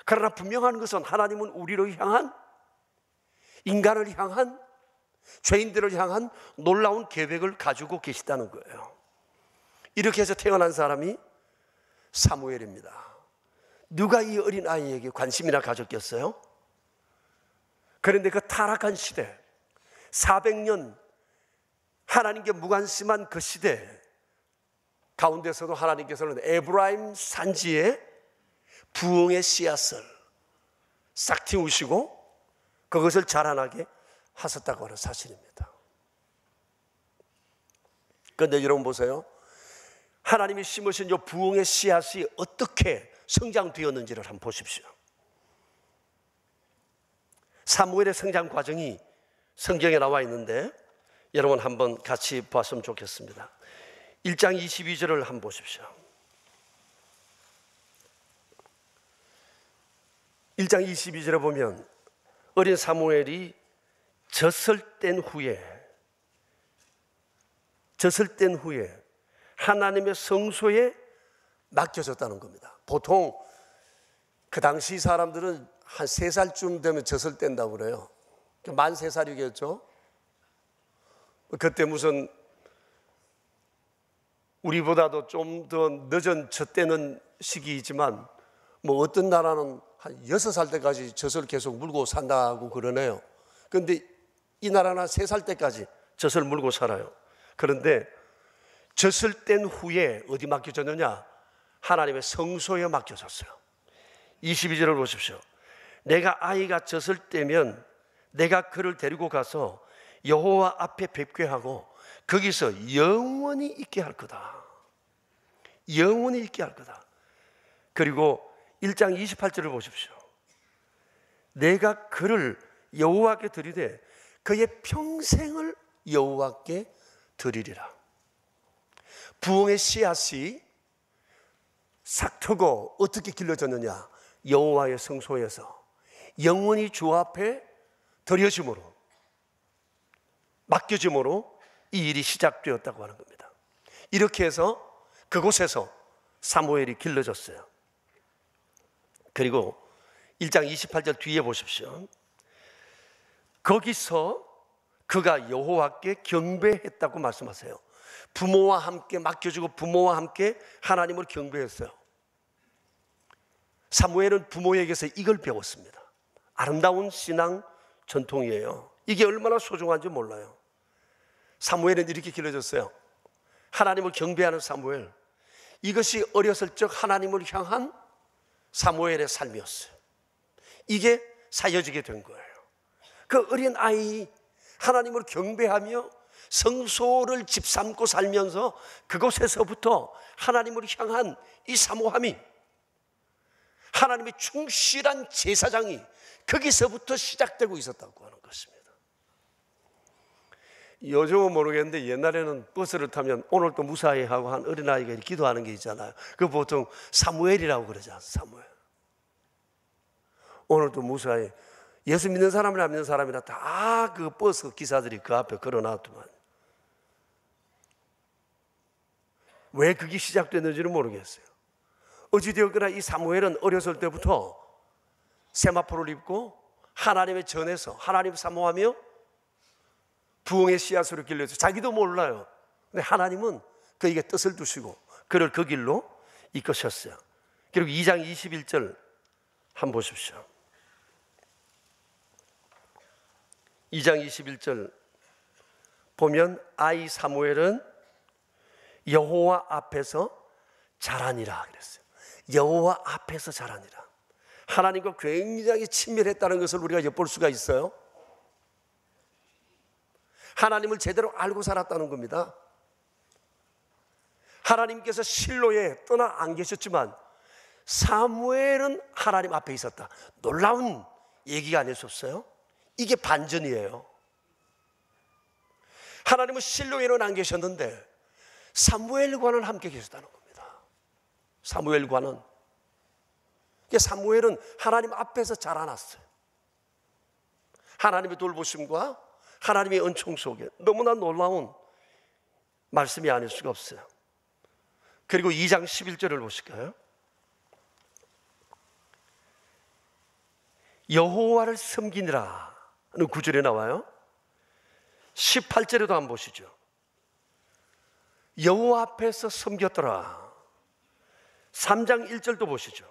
그러나 분명한 것은 하나님은 우리를 향한, 인간을 향한, 죄인들을 향한 놀라운 계획을 가지고 계시다는 거예요. 이렇게 해서 태어난 사람이 사무엘입니다. 누가 이 어린 아이에게 관심이나 가졌겠어요? 그런데 그 타락한 시대, 400년 하나님께 무관심한 그 시대 가운데서도 하나님께서는 에브라임 산지에 부흥의 씨앗을 싹 틔우시고 그것을 자라나게 하셨다고 하는 사실입니다. 그런데 여러분 보세요. 하나님이 심으신 이 부흥의 씨앗이 어떻게 성장되었는지를 한번 보십시오. 사무엘의 성장 과정이 성경에 나와 있는데 여러분 한번 같이 봤으면 좋겠습니다. 1장 22절을 한번 보십시오. 1장 22절에 보면 어린 사무엘이 젖을 뗀 후에 하나님의 성소에 맡겨졌다는 겁니다. 보통 그 당시 사람들은 한 3살쯤 되면 젖을 뗀다고 그래요. 만 3살이겠죠. 그때 무슨 우리보다도 좀 더 늦은 젖 떼는 시기이지만 뭐 어떤 나라는 한 6살 때까지 젖을 계속 물고 산다고 그러네요. 그런데 이 나라는 한 3살 때까지 젖을 물고 살아요. 그런데 젖을 뗀 후에 어디 맡겨졌느냐? 하나님의 성소에 맡겨졌어요. 22절을 보십시오. 내가 아이가 젖을 떼면 내가 그를 데리고 가서 여호와 앞에 뵙게 하고 거기서 영원히 있게 할 거다. 영원히 있게 할 거다. 그리고 1장 28절을 보십시오. 내가 그를 여호와께 드리되 그의 평생을 여호와께 드리리라. 부흥의 씨앗이 싹 트고 어떻게 길러졌느냐? 여호와의 성소에서 영원히 주 앞에 드려짐으로, 맡겨짐으로 이 일이 시작되었다고 하는 겁니다. 이렇게 해서 그곳에서 사무엘이 길러졌어요. 그리고 1장 28절 뒤에 보십시오. 거기서 그가 여호와께 경배했다고 말씀하세요. 부모와 함께 맡겨주고 부모와 함께 하나님을 경배했어요. 사무엘은 부모에게서 이걸 배웠습니다. 아름다운 신앙 전통이에요. 이게 얼마나 소중한지 몰라요. 사무엘은 이렇게 길러졌어요. 하나님을 경배하는 사무엘. 이것이 어렸을 적 하나님을 향한 사무엘의 삶이었어요. 이게 사여지게 된 거예요. 그 어린 아이 하나님을 경배하며 성소를 집삼고 살면서 그곳에서부터 하나님을 향한 이 사모함이, 하나님의 충실한 제사장이 거기서부터 시작되고 있었다고 하는 것입니다. 요즘은 모르겠는데 옛날에는 버스를 타면 오늘도 무사히 하고 한 어린아이가 이렇게 기도하는 게 있잖아요. 그 보통 사무엘이라고 그러잖아요. 사무엘. 오늘도 무사히. 예수 믿는 사람이나 안 믿는 사람이나 다 그 버스 기사들이 그 앞에 걸어놨더만. 왜 그게 시작됐는지는 모르겠어요. 어찌되었거나 이 사무엘은 어렸을 때부터 세마포를 입고 하나님의 전에서 하나님 사모하며 부흥의 씨앗으로 길러져. 자기도 몰라요. 근데 하나님은 그에게 뜻을 두시고 그를 그 길로 이끄셨어요. 그리고 2장 21절 한번 보십시오. 2장 21절 보면 아이 사무엘은 여호와 앞에서 자라니라 그랬어요. 여호와 앞에서 자라니라. 하나님과 굉장히 친밀했다는 것을 우리가 엿볼 수가 있어요. 하나님을 제대로 알고 살았다는 겁니다. 하나님께서 실로에 떠나 안 계셨지만 사무엘은 하나님 앞에 있었다. 놀라운 얘기가 아니었어요? 이게 반전이에요. 하나님은 실로에는 안 계셨는데 사무엘과는 함께 계셨다는 겁니다. 사무엘과는. 사무엘은 하나님 앞에서 자라났어요. 하나님의 돌보심과 하나님의 은총 속에 너무나 놀라운 말씀이 아닐 수가 없어요. 그리고 2장 11절을 보실까요? 여호와를 섬기니라 는 구절에 나와요. 18절에도 한번 보시죠. 여호와 앞에서 섬겼더라. 3장 1절도 보시죠.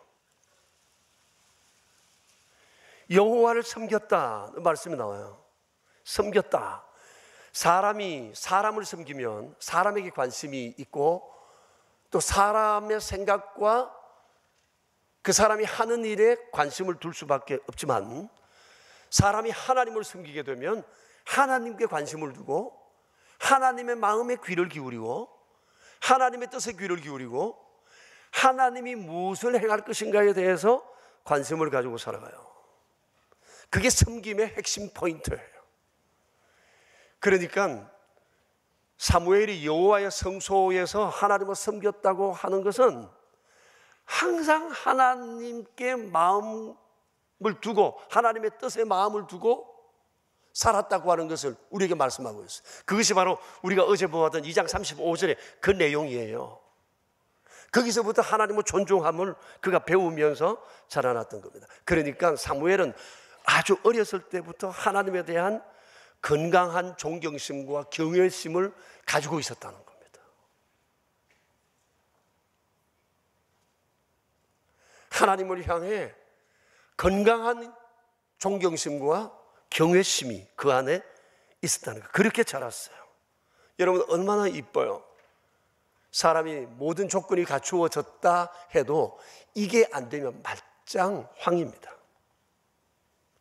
여호와를 섬겼다 말씀이 나와요. 섬겼다. 사람이 사람을 섬기면 사람에게 관심이 있고 또 사람의 생각과 그 사람이 하는 일에 관심을 둘 수밖에 없지만 사람이 하나님을 섬기게 되면 하나님께 관심을 두고 하나님의 마음에 귀를 기울이고 하나님의 뜻에 귀를 기울이고 하나님이 무엇을 행할 것인가에 대해서 관심을 가지고 살아가요. 그게 섬김의 핵심 포인트예요. 그러니까 사무엘이 여호와의 성소에서 하나님을 섬겼다고 하는 것은 항상 하나님께 마음을 두고 하나님의 뜻에 마음을 두고 살았다고 하는 것을 우리에게 말씀하고 있어요. 그것이 바로 우리가 어제 보았던 2장 35절의 그 내용이에요. 거기서부터 하나님의 존중함을 그가 배우면서 자라났던 겁니다. 그러니까 사무엘은 아주 어렸을 때부터 하나님에 대한 건강한 존경심과 경외심을 가지고 있었다는 겁니다. 하나님을 향해 건강한 존경심과 경외심이 그 안에 있었다는 거. 그렇게 자랐어요. 여러분 얼마나 이뻐요. 사람이 모든 조건이 갖추어졌다 해도 이게 안 되면 말짱 황입니다.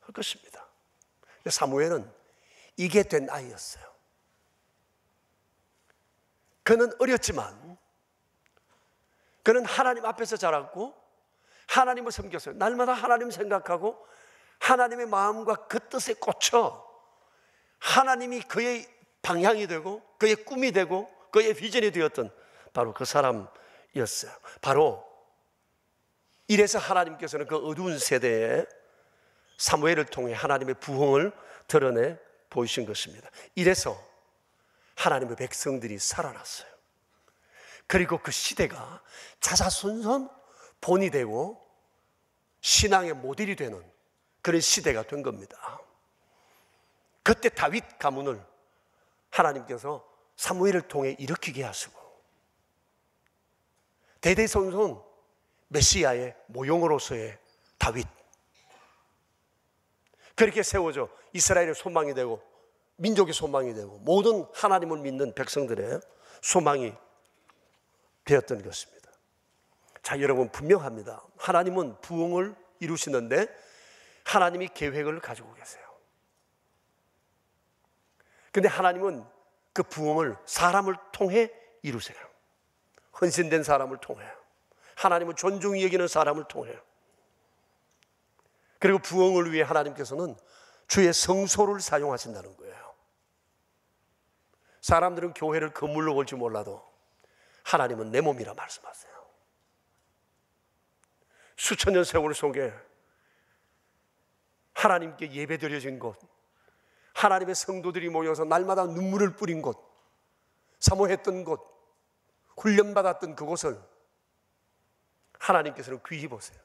할 것입니다. 사무엘은 이게 된 아이였어요. 그는 어렸지만 그는 하나님 앞에서 자랐고 하나님을 섬겼어요. 날마다 하나님 생각하고 하나님의 마음과 그 뜻에 꽂혀 하나님이 그의 방향이 되고 그의 꿈이 되고 그의 비전이 되었던 바로 그 사람이었어요. 바로 이래서 하나님께서는 그 어두운 세대에 사무엘을 통해 하나님의 부흥을 드러내 보이신 것입니다. 이래서 하나님의 백성들이 살아났어요. 그리고 그 시대가 자자손손 본이 되고 신앙의 모델이 되는 그런 시대가 된 겁니다. 그때 다윗 가문을 하나님께서 사무엘을 통해 일으키게 하시고 대대손손 메시아의 모형으로서의 다윗, 그렇게 세워져 이스라엘의 소망이 되고 민족의 소망이 되고 모든 하나님을 믿는 백성들의 소망이 되었던 것입니다. 자, 여러분, 분명합니다. 하나님은 부흥을 이루시는데 하나님이 계획을 가지고 계세요. 근데 하나님은 그 부흥을 사람을 통해 이루세요. 헌신된 사람을 통해요. 하나님은 존중히 여기는 사람을 통해요. 그리고 부흥을 위해 하나님께서는 주의 성소를 사용하신다는 거예요. 사람들은 교회를 건물로 볼지 몰라도 하나님은 내 몸이라 말씀하세요. 수천 년 세월 속에 하나님께 예배드려진 곳, 하나님의 성도들이 모여서 날마다 눈물을 뿌린 곳, 사모했던 곳, 훈련받았던 그곳을 하나님께서는 귀히 보세요.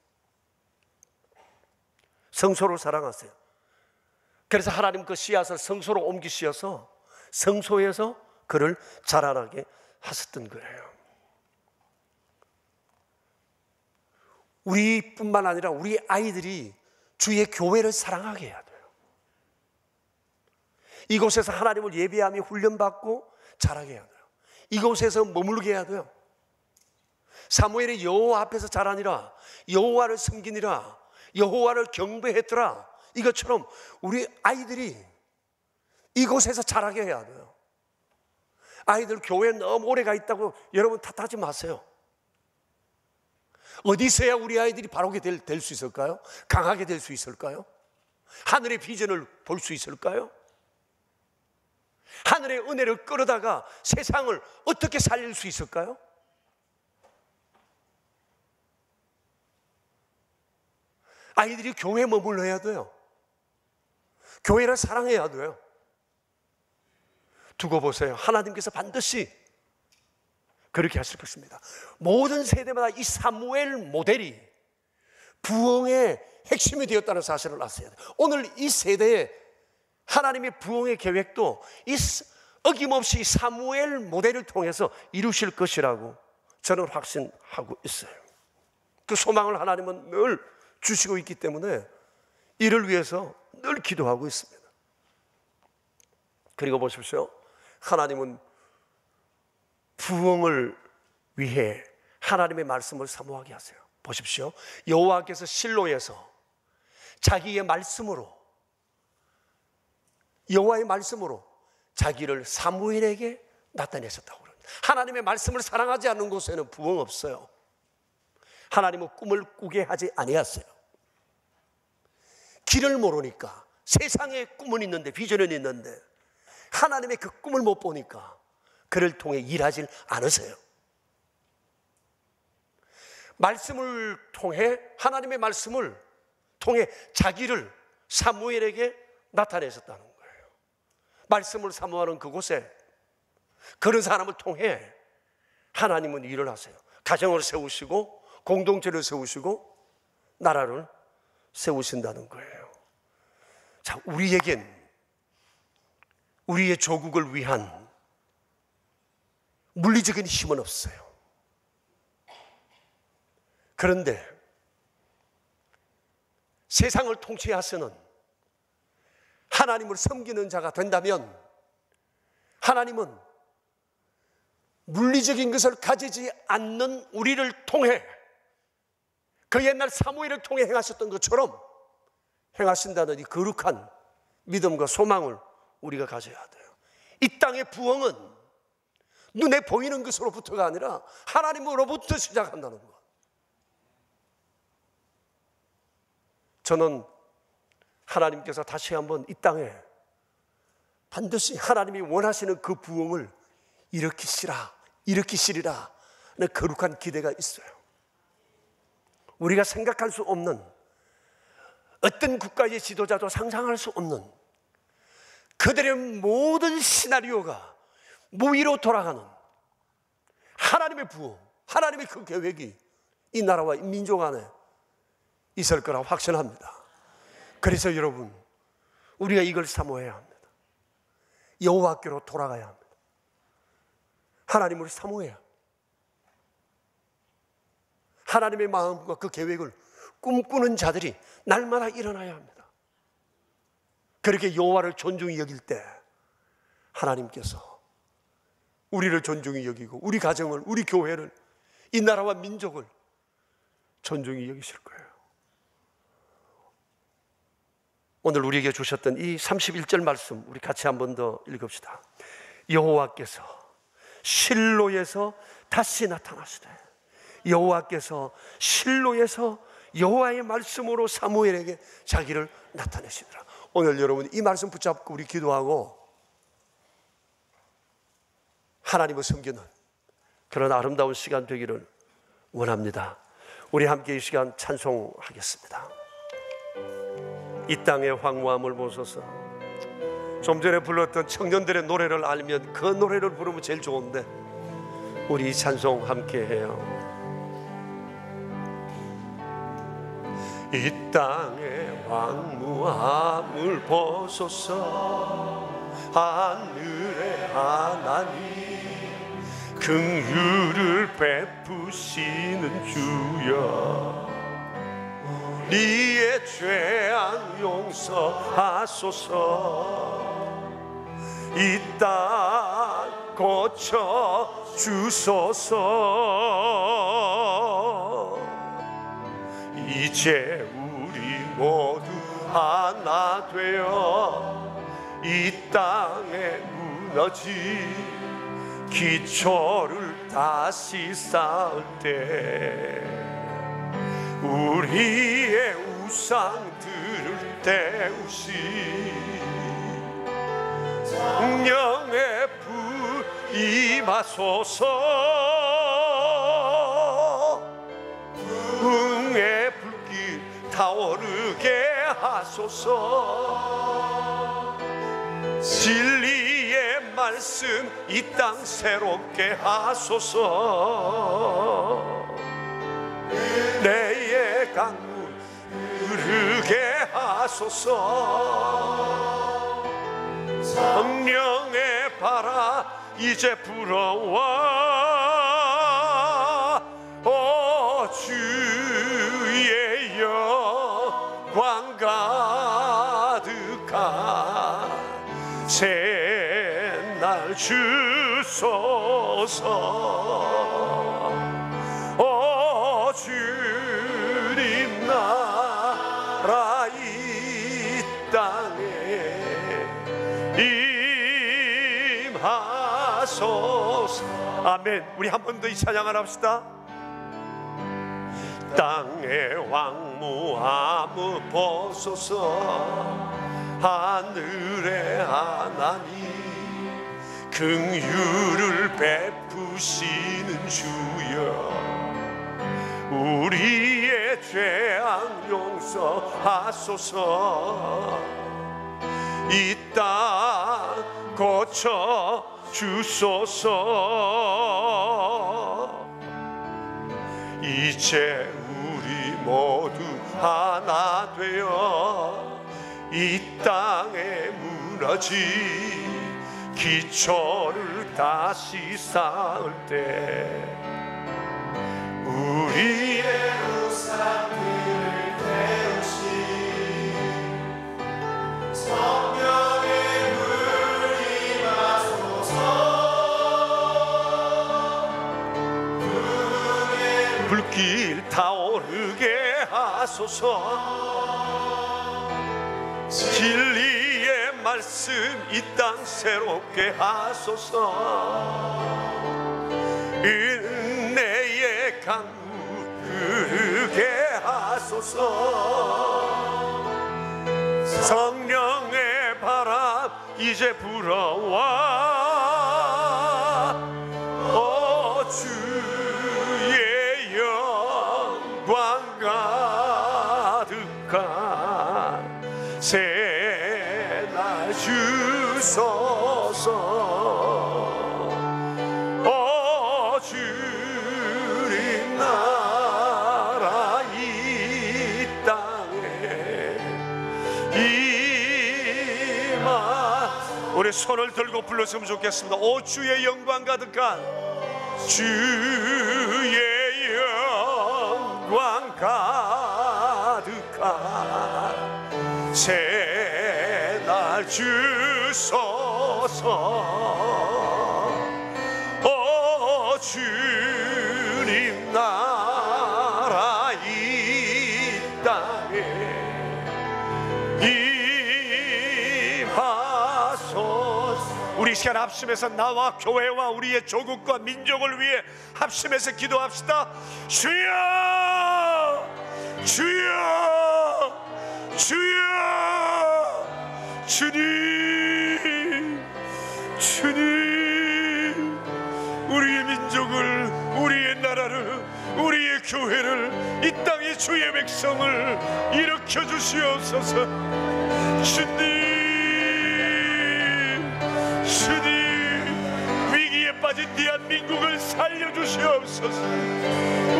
성소를 사랑하세요. 그래서 하나님 그 씨앗을 성소로 옮기시어서 성소에서 그를 자라나게 하셨던 거예요. 우리뿐만 아니라 우리 아이들이 주의 교회를 사랑하게 해야 돼요. 이곳에서 하나님을 예배하며 훈련받고 자라게 해야 돼요. 이곳에서 머물게 해야 돼요. 사무엘이 여호와 앞에서 자라니라, 여호와를 섬기니라, 여호와를 경배했더라, 이것처럼 우리 아이들이 이곳에서 자라게 해야 돼요. 아이들 교회에 너무 오래 가 있다고 여러분 탓하지 마세요. 어디서야 우리 아이들이 바르게 될 수 있을까요? 강하게 될 수 있을까요? 하늘의 비전을 볼 수 있을까요? 하늘의 은혜를 끌어다가 세상을 어떻게 살릴 수 있을까요? 아이들이 교회에 머물러야 돼요. 교회를 사랑해야 돼요. 두고 보세요. 하나님께서 반드시 그렇게 하실 것입니다. 모든 세대마다 이 사무엘 모델이 부흥의 핵심이 되었다는 사실을 아셔야 돼요. 오늘 이 세대에 하나님의 부흥의 계획도 어김없이 사무엘 모델을 통해서 이루실 것이라고 저는 확신하고 있어요. 그 소망을 하나님은 늘 주시고 있기 때문에 이를 위해서 늘 기도하고 있습니다. 그리고 보십시오. 하나님은 부흥을 위해 하나님의 말씀을 사모하게 하세요. 보십시오. 여호와께서 실로에서 자기의 말씀으로, 여호와의 말씀으로 자기를 사무엘에게 나타내셨다고 합니다. 하나님의 말씀을 사랑하지 않는 곳에는 부흥 없어요. 하나님은 꿈을 꾸게 하지 아니하세요. 길을 모르니까, 세상에 꿈은 있는데, 비전은 있는데 하나님의 그 꿈을 못 보니까 그를 통해 일하지 않으세요. 말씀을 통해, 하나님의 말씀을 통해 자기를 사무엘에게 나타내셨다는 거예요. 말씀을 사모하는 그곳에 그런 사람을 통해 하나님은 일을 하세요. 가정을 세우시고 공동체를 세우시고 나라를 세우신다는 거예요. 자, 우리에겐 우리의 조국을 위한 물리적인 힘은 없어요. 그런데 세상을 통치하시는 하나님을 섬기는 자가 된다면 하나님은 물리적인 것을 가지지 않는 우리를 통해 그 옛날 사무엘을 통해 행하셨던 것처럼 행하신다는 이 거룩한 믿음과 소망을 우리가 가져야 돼요. 이 땅의 부흥은 눈에 보이는 것으로부터가 아니라 하나님으로부터 시작한다는 것. 저는 하나님께서 다시 한번 이 땅에 반드시 하나님이 원하시는 그 부흥을 일으키시리라 하는 거룩한 기대가 있어요. 우리가 생각할 수 없는, 어떤 국가의 지도자도 상상할 수 없는 그들의 모든 시나리오가 무위로 돌아가는 하나님의 부흥, 하나님의 그 계획이 이 나라와 이 민족 안에 있을 거라고 확신합니다. 그래서 여러분, 우리가 이걸 사모해야 합니다. 여호와께로 돌아가야 합니다. 하나님을 사모해야 합니다. 하나님의 마음과 그 계획을 꿈꾸는 자들이 날마다 일어나야 합니다. 그렇게 여호와를 존중히 여길 때 하나님께서 우리를 존중히 여기고 우리 가정을, 우리 교회를, 이 나라와 민족을 존중히 여기실 거예요. 오늘 우리에게 주셨던 이 31절 말씀 우리 같이 한 번 더 읽읍시다. 여호와께서 실로에서 다시 나타나시되, 여호와께서 실로에서 여호와의 말씀으로 사무엘에게 자기를 나타내시더라. 오늘 여러분 이 말씀 붙잡고 우리 기도하고 하나님을 섬기는 그런 아름다운 시간 되기를 원합니다. 우리 함께 이 시간 찬송하겠습니다. 이 땅의 황무함을 보소서. 좀 전에 불렀던 청년들의 노래를 알면 그 노래를 부르면 제일 좋은데 우리 이 찬송 함께 해요. 이 땅의 황무함을 보소서. 하늘의 하나님 긍휼을 베푸시는 주여, 우리의 죄악 용서하소서. 이 땅 고쳐 주소서. 이제 우리 모두 하나 되어 이 땅에 무너진 기초를 다시 쌓을 때 우리의 우상들을 떼우시 성령의 불 임하소서. 응의 불길 타오르게 하소서. 진리의 말씀 이 땅 새롭게 하소서. 은혜의 강물 흐르게 하소서. 성령의 바람 이제 불어와 주의 영광 가득한 새날 주소서. 주님 나라 이 땅에 임하소서. 아멘. 우리 한 번 더 이 찬양을 합시다. 땅의 황무함을 보소서. 하늘의 하나님 긍휼을 베푸시는 주여, 우리의 죄악 용서하소서. 이 땅 고쳐 주소서. 이제 우리 모두 하나 되어 이 땅에 무너진 기초를 다시 쌓을 때 우리의 우상들을 태우시 성령의 물 임하소서. 불길 타오르게 하소서. 진리의 말씀 이 땅 새롭게 하소서. 은혜의 강물 흐르게 하소서. 성령의 바람 이제 불어와 주의 영광 가득한 새날 주소서. 주님 나라 이 땅에 임하. 우리 손을 들고 불렀으면 좋겠습니다. 오 주의 영광 가득한 주의 영광 가득한 새날 주소서. 주님 나라 이 땅에 임하소서. 우리 시간 합심해서 나와 교회와 우리의 조국과 민족을 위해 합심해서 기도합시다. 주여, 주여, 주여, 주님, 주님, 우리의 민족을, 우리의 나라를, 우리의 교회를, 이 땅의 주의 백성을 일으켜 주시옵소서. 주님, 주님, 위기에 빠진 대한민국을 살려주시옵소서.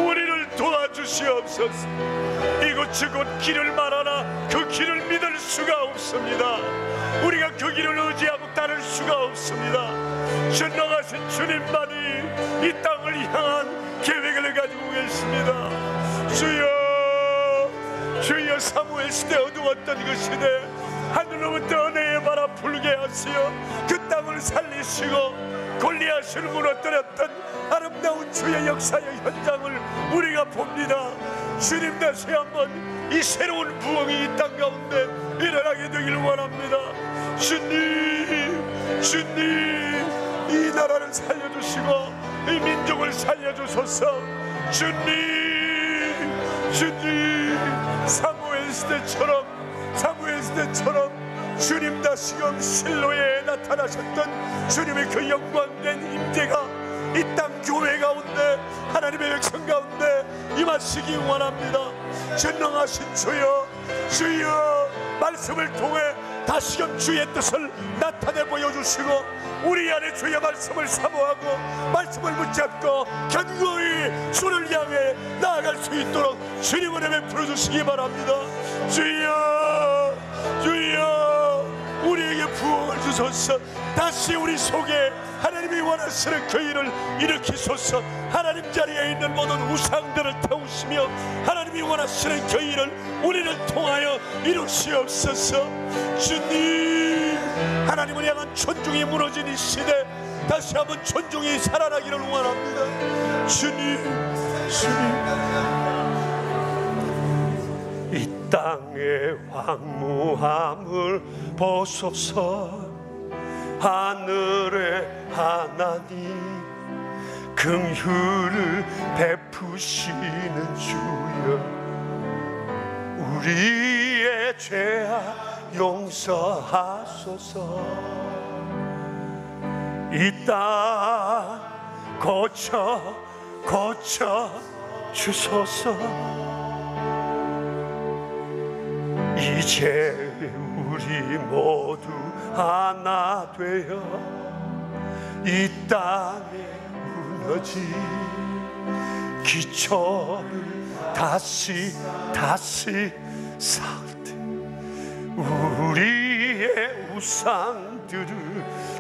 우리를 도와주시옵소서. 이곳이 곧 길을 말하나 그 길을 믿을 수가 없습니다. 우리가 그 길을 의지하고 따를 수가 없습니다. 전능하신 주님만이 이 땅을 향한 계획을 가지고 계십니다. 주여, 주여, 사무엘 시대 어두웠던 그 시대 하늘로부터 은혜의 바람 불게 하시어 그 땅을 살리시고 골리앗을 무너뜨렸던 아름다운 주의 역사의 현장을 우리가 봅니다. 주님, 다시 한번 이 새로운 부흥이 이 땅 가운데 일어나게 되길 원합니다. 주님, 주님, 이 나라를 살려주시고 이 민족을 살려주소서. 주님, 주님, 사무엘 시대처럼 주님 다시금 실로에 나타나셨던 주님의 그 영광된 임재가 이 땅 교회 가운데, 하나님의 백성 가운데 임하시기 원합니다. 전능하신 주여, 주여, 말씀을 통해 다시금 주의 뜻을 나타내 보여주시고 우리 안에 주의 말씀을 사모하고 말씀을 붙잡고 견고히 주를 향해 나아갈 수 있도록 주님의 은혜 베풀어 주시기 바랍니다. 주여, 주여, 우리에게 부흥을 주소서. 다시 우리 속에 하나님이 원하시는 그 일을 일으키소서. 하나님 자리에 있는 모든 우상들을 태우시며 하나님이 원하시는 그 일을 우리를 통하여 이루시옵소서. 주님, 하나님을 향한 존중이 무너진 이 시대 다시 한번 존중이 살아나기를 원합니다. 주님, 주님, 이 땅의 황무함을 보소서. 하늘의 하나님, 긍휼을 베푸시는 주여, 우리의 죄악 용서하소서. 이 땅 고쳐 주소서. 이제 우리 모두 하나 되어 이 땅에 무너진 기초를 다시 쌓을 때 우리의 우상들을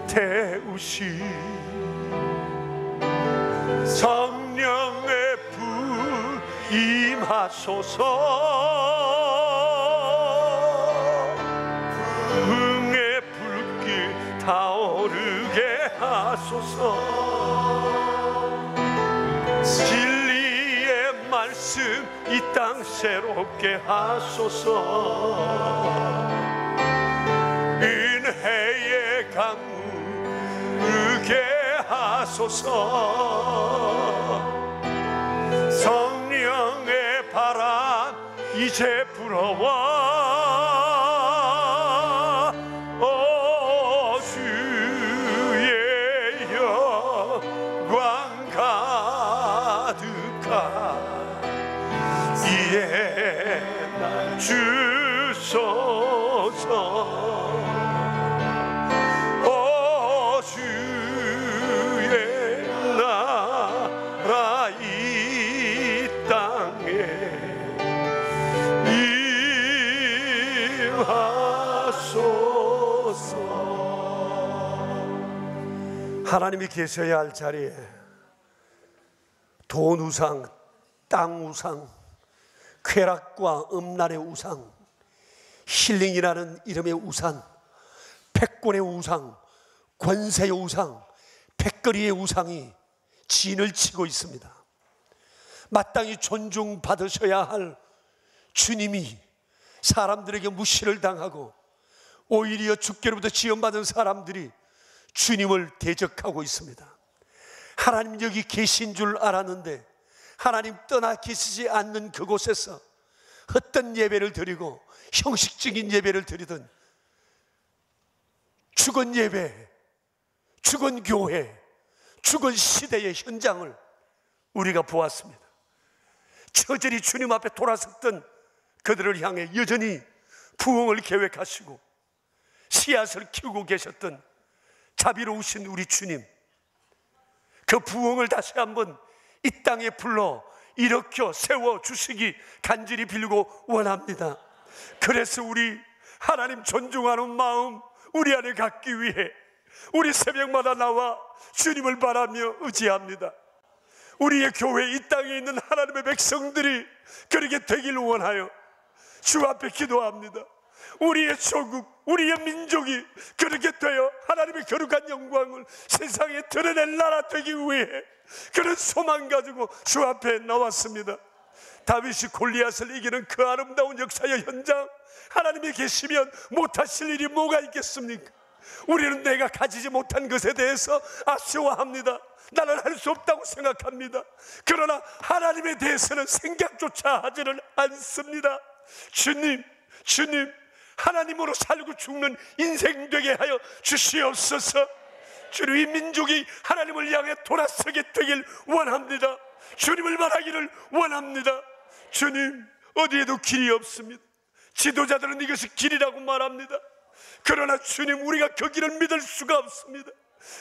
태우시 성령의 불 임하소서. 흥의 불길 타오르게 하소서. 진리의 말씀 이 땅 새롭게 하소서. 은혜의 강물 흐르게 하소서. 성령의 바람 이제 불어와. 주소서. 오 주의 나라 이 땅에 임하소서. 하나님이 계셔야 할 자리에 돈 우상, 땅 우상, 쾌락과 음란의 우상, 힐링이라는 이름의 우상, 패권의 우상, 권세의 우상, 패거리의 우상이 진을 치고 있습니다. 마땅히 존중받으셔야 할 주님이 사람들에게 무시를 당하고 오히려 주께로부터 지원받은 사람들이 주님을 대적하고 있습니다. 하나님 여기 계신 줄 알았는데 하나님 떠나 계시지 않는 그곳에서 헛된 예배를 드리고 형식적인 예배를 드리던 죽은 예배, 죽은 교회, 죽은 시대의 현장을 우리가 보았습니다. 처절히 주님 앞에 돌아섰던 그들을 향해 여전히 부흥을 계획하시고 씨앗을 키우고 계셨던 자비로우신 우리 주님, 그 부흥을 다시 한번 이 땅에 불러 일으켜 세워주시기 간절히 빌고 원합니다. 그래서 우리 하나님 존중하는 마음 우리 안에 갖기 위해 우리 새벽마다 나와 주님을 바라며 의지합니다. 우리의 교회, 이 땅에 있는 하나님의 백성들이 그렇게 되길 원하여 주 앞에 기도합니다. 우리의 조국, 우리의 민족이 그렇게 되어 하나님의 거룩한 영광을 세상에 드러낼 나라 되기 위해 그런 소망 가지고 주 앞에 나왔습니다. 다윗이 골리앗을 이기는 그 아름다운 역사의 현장, 하나님이 계시면 못하실 일이 뭐가 있겠습니까? 우리는 내가 가지지 못한 것에 대해서 아쉬워합니다. 나는 할 수 없다고 생각합니다. 그러나 하나님에 대해서는 생각조차 하지를 않습니다. 주님, 하나님으로 살고 죽는 인생 되게 하여 주시옵소서. 주님, 이 민족이 하나님을 향해 돌아서게 되길 원합니다. 주님을 말하기를 원합니다. 주님, 어디에도 길이 없습니다. 지도자들은 이것이 길이라고 말합니다. 그러나 주님, 우리가 그 길을 믿을 수가 없습니다.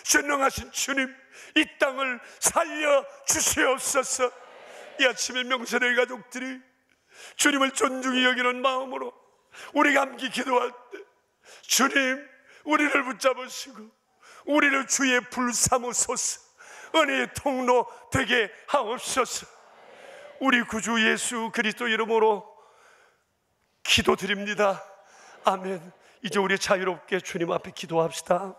전능하신 주님, 이 땅을 살려 주시옵소서. 이 아침에 명세례 가족들이 주님을 존중히 여기는 마음으로 우리가 함께 기도할 때 주님, 우리를 붙잡으시고 우리를 주의 불 삼으소서. 은혜의 통로 되게 하옵소서. 우리 구주 예수 그리스도 이름으로 기도드립니다. 아멘. 이제 우리 자유롭게 주님 앞에 기도합시다.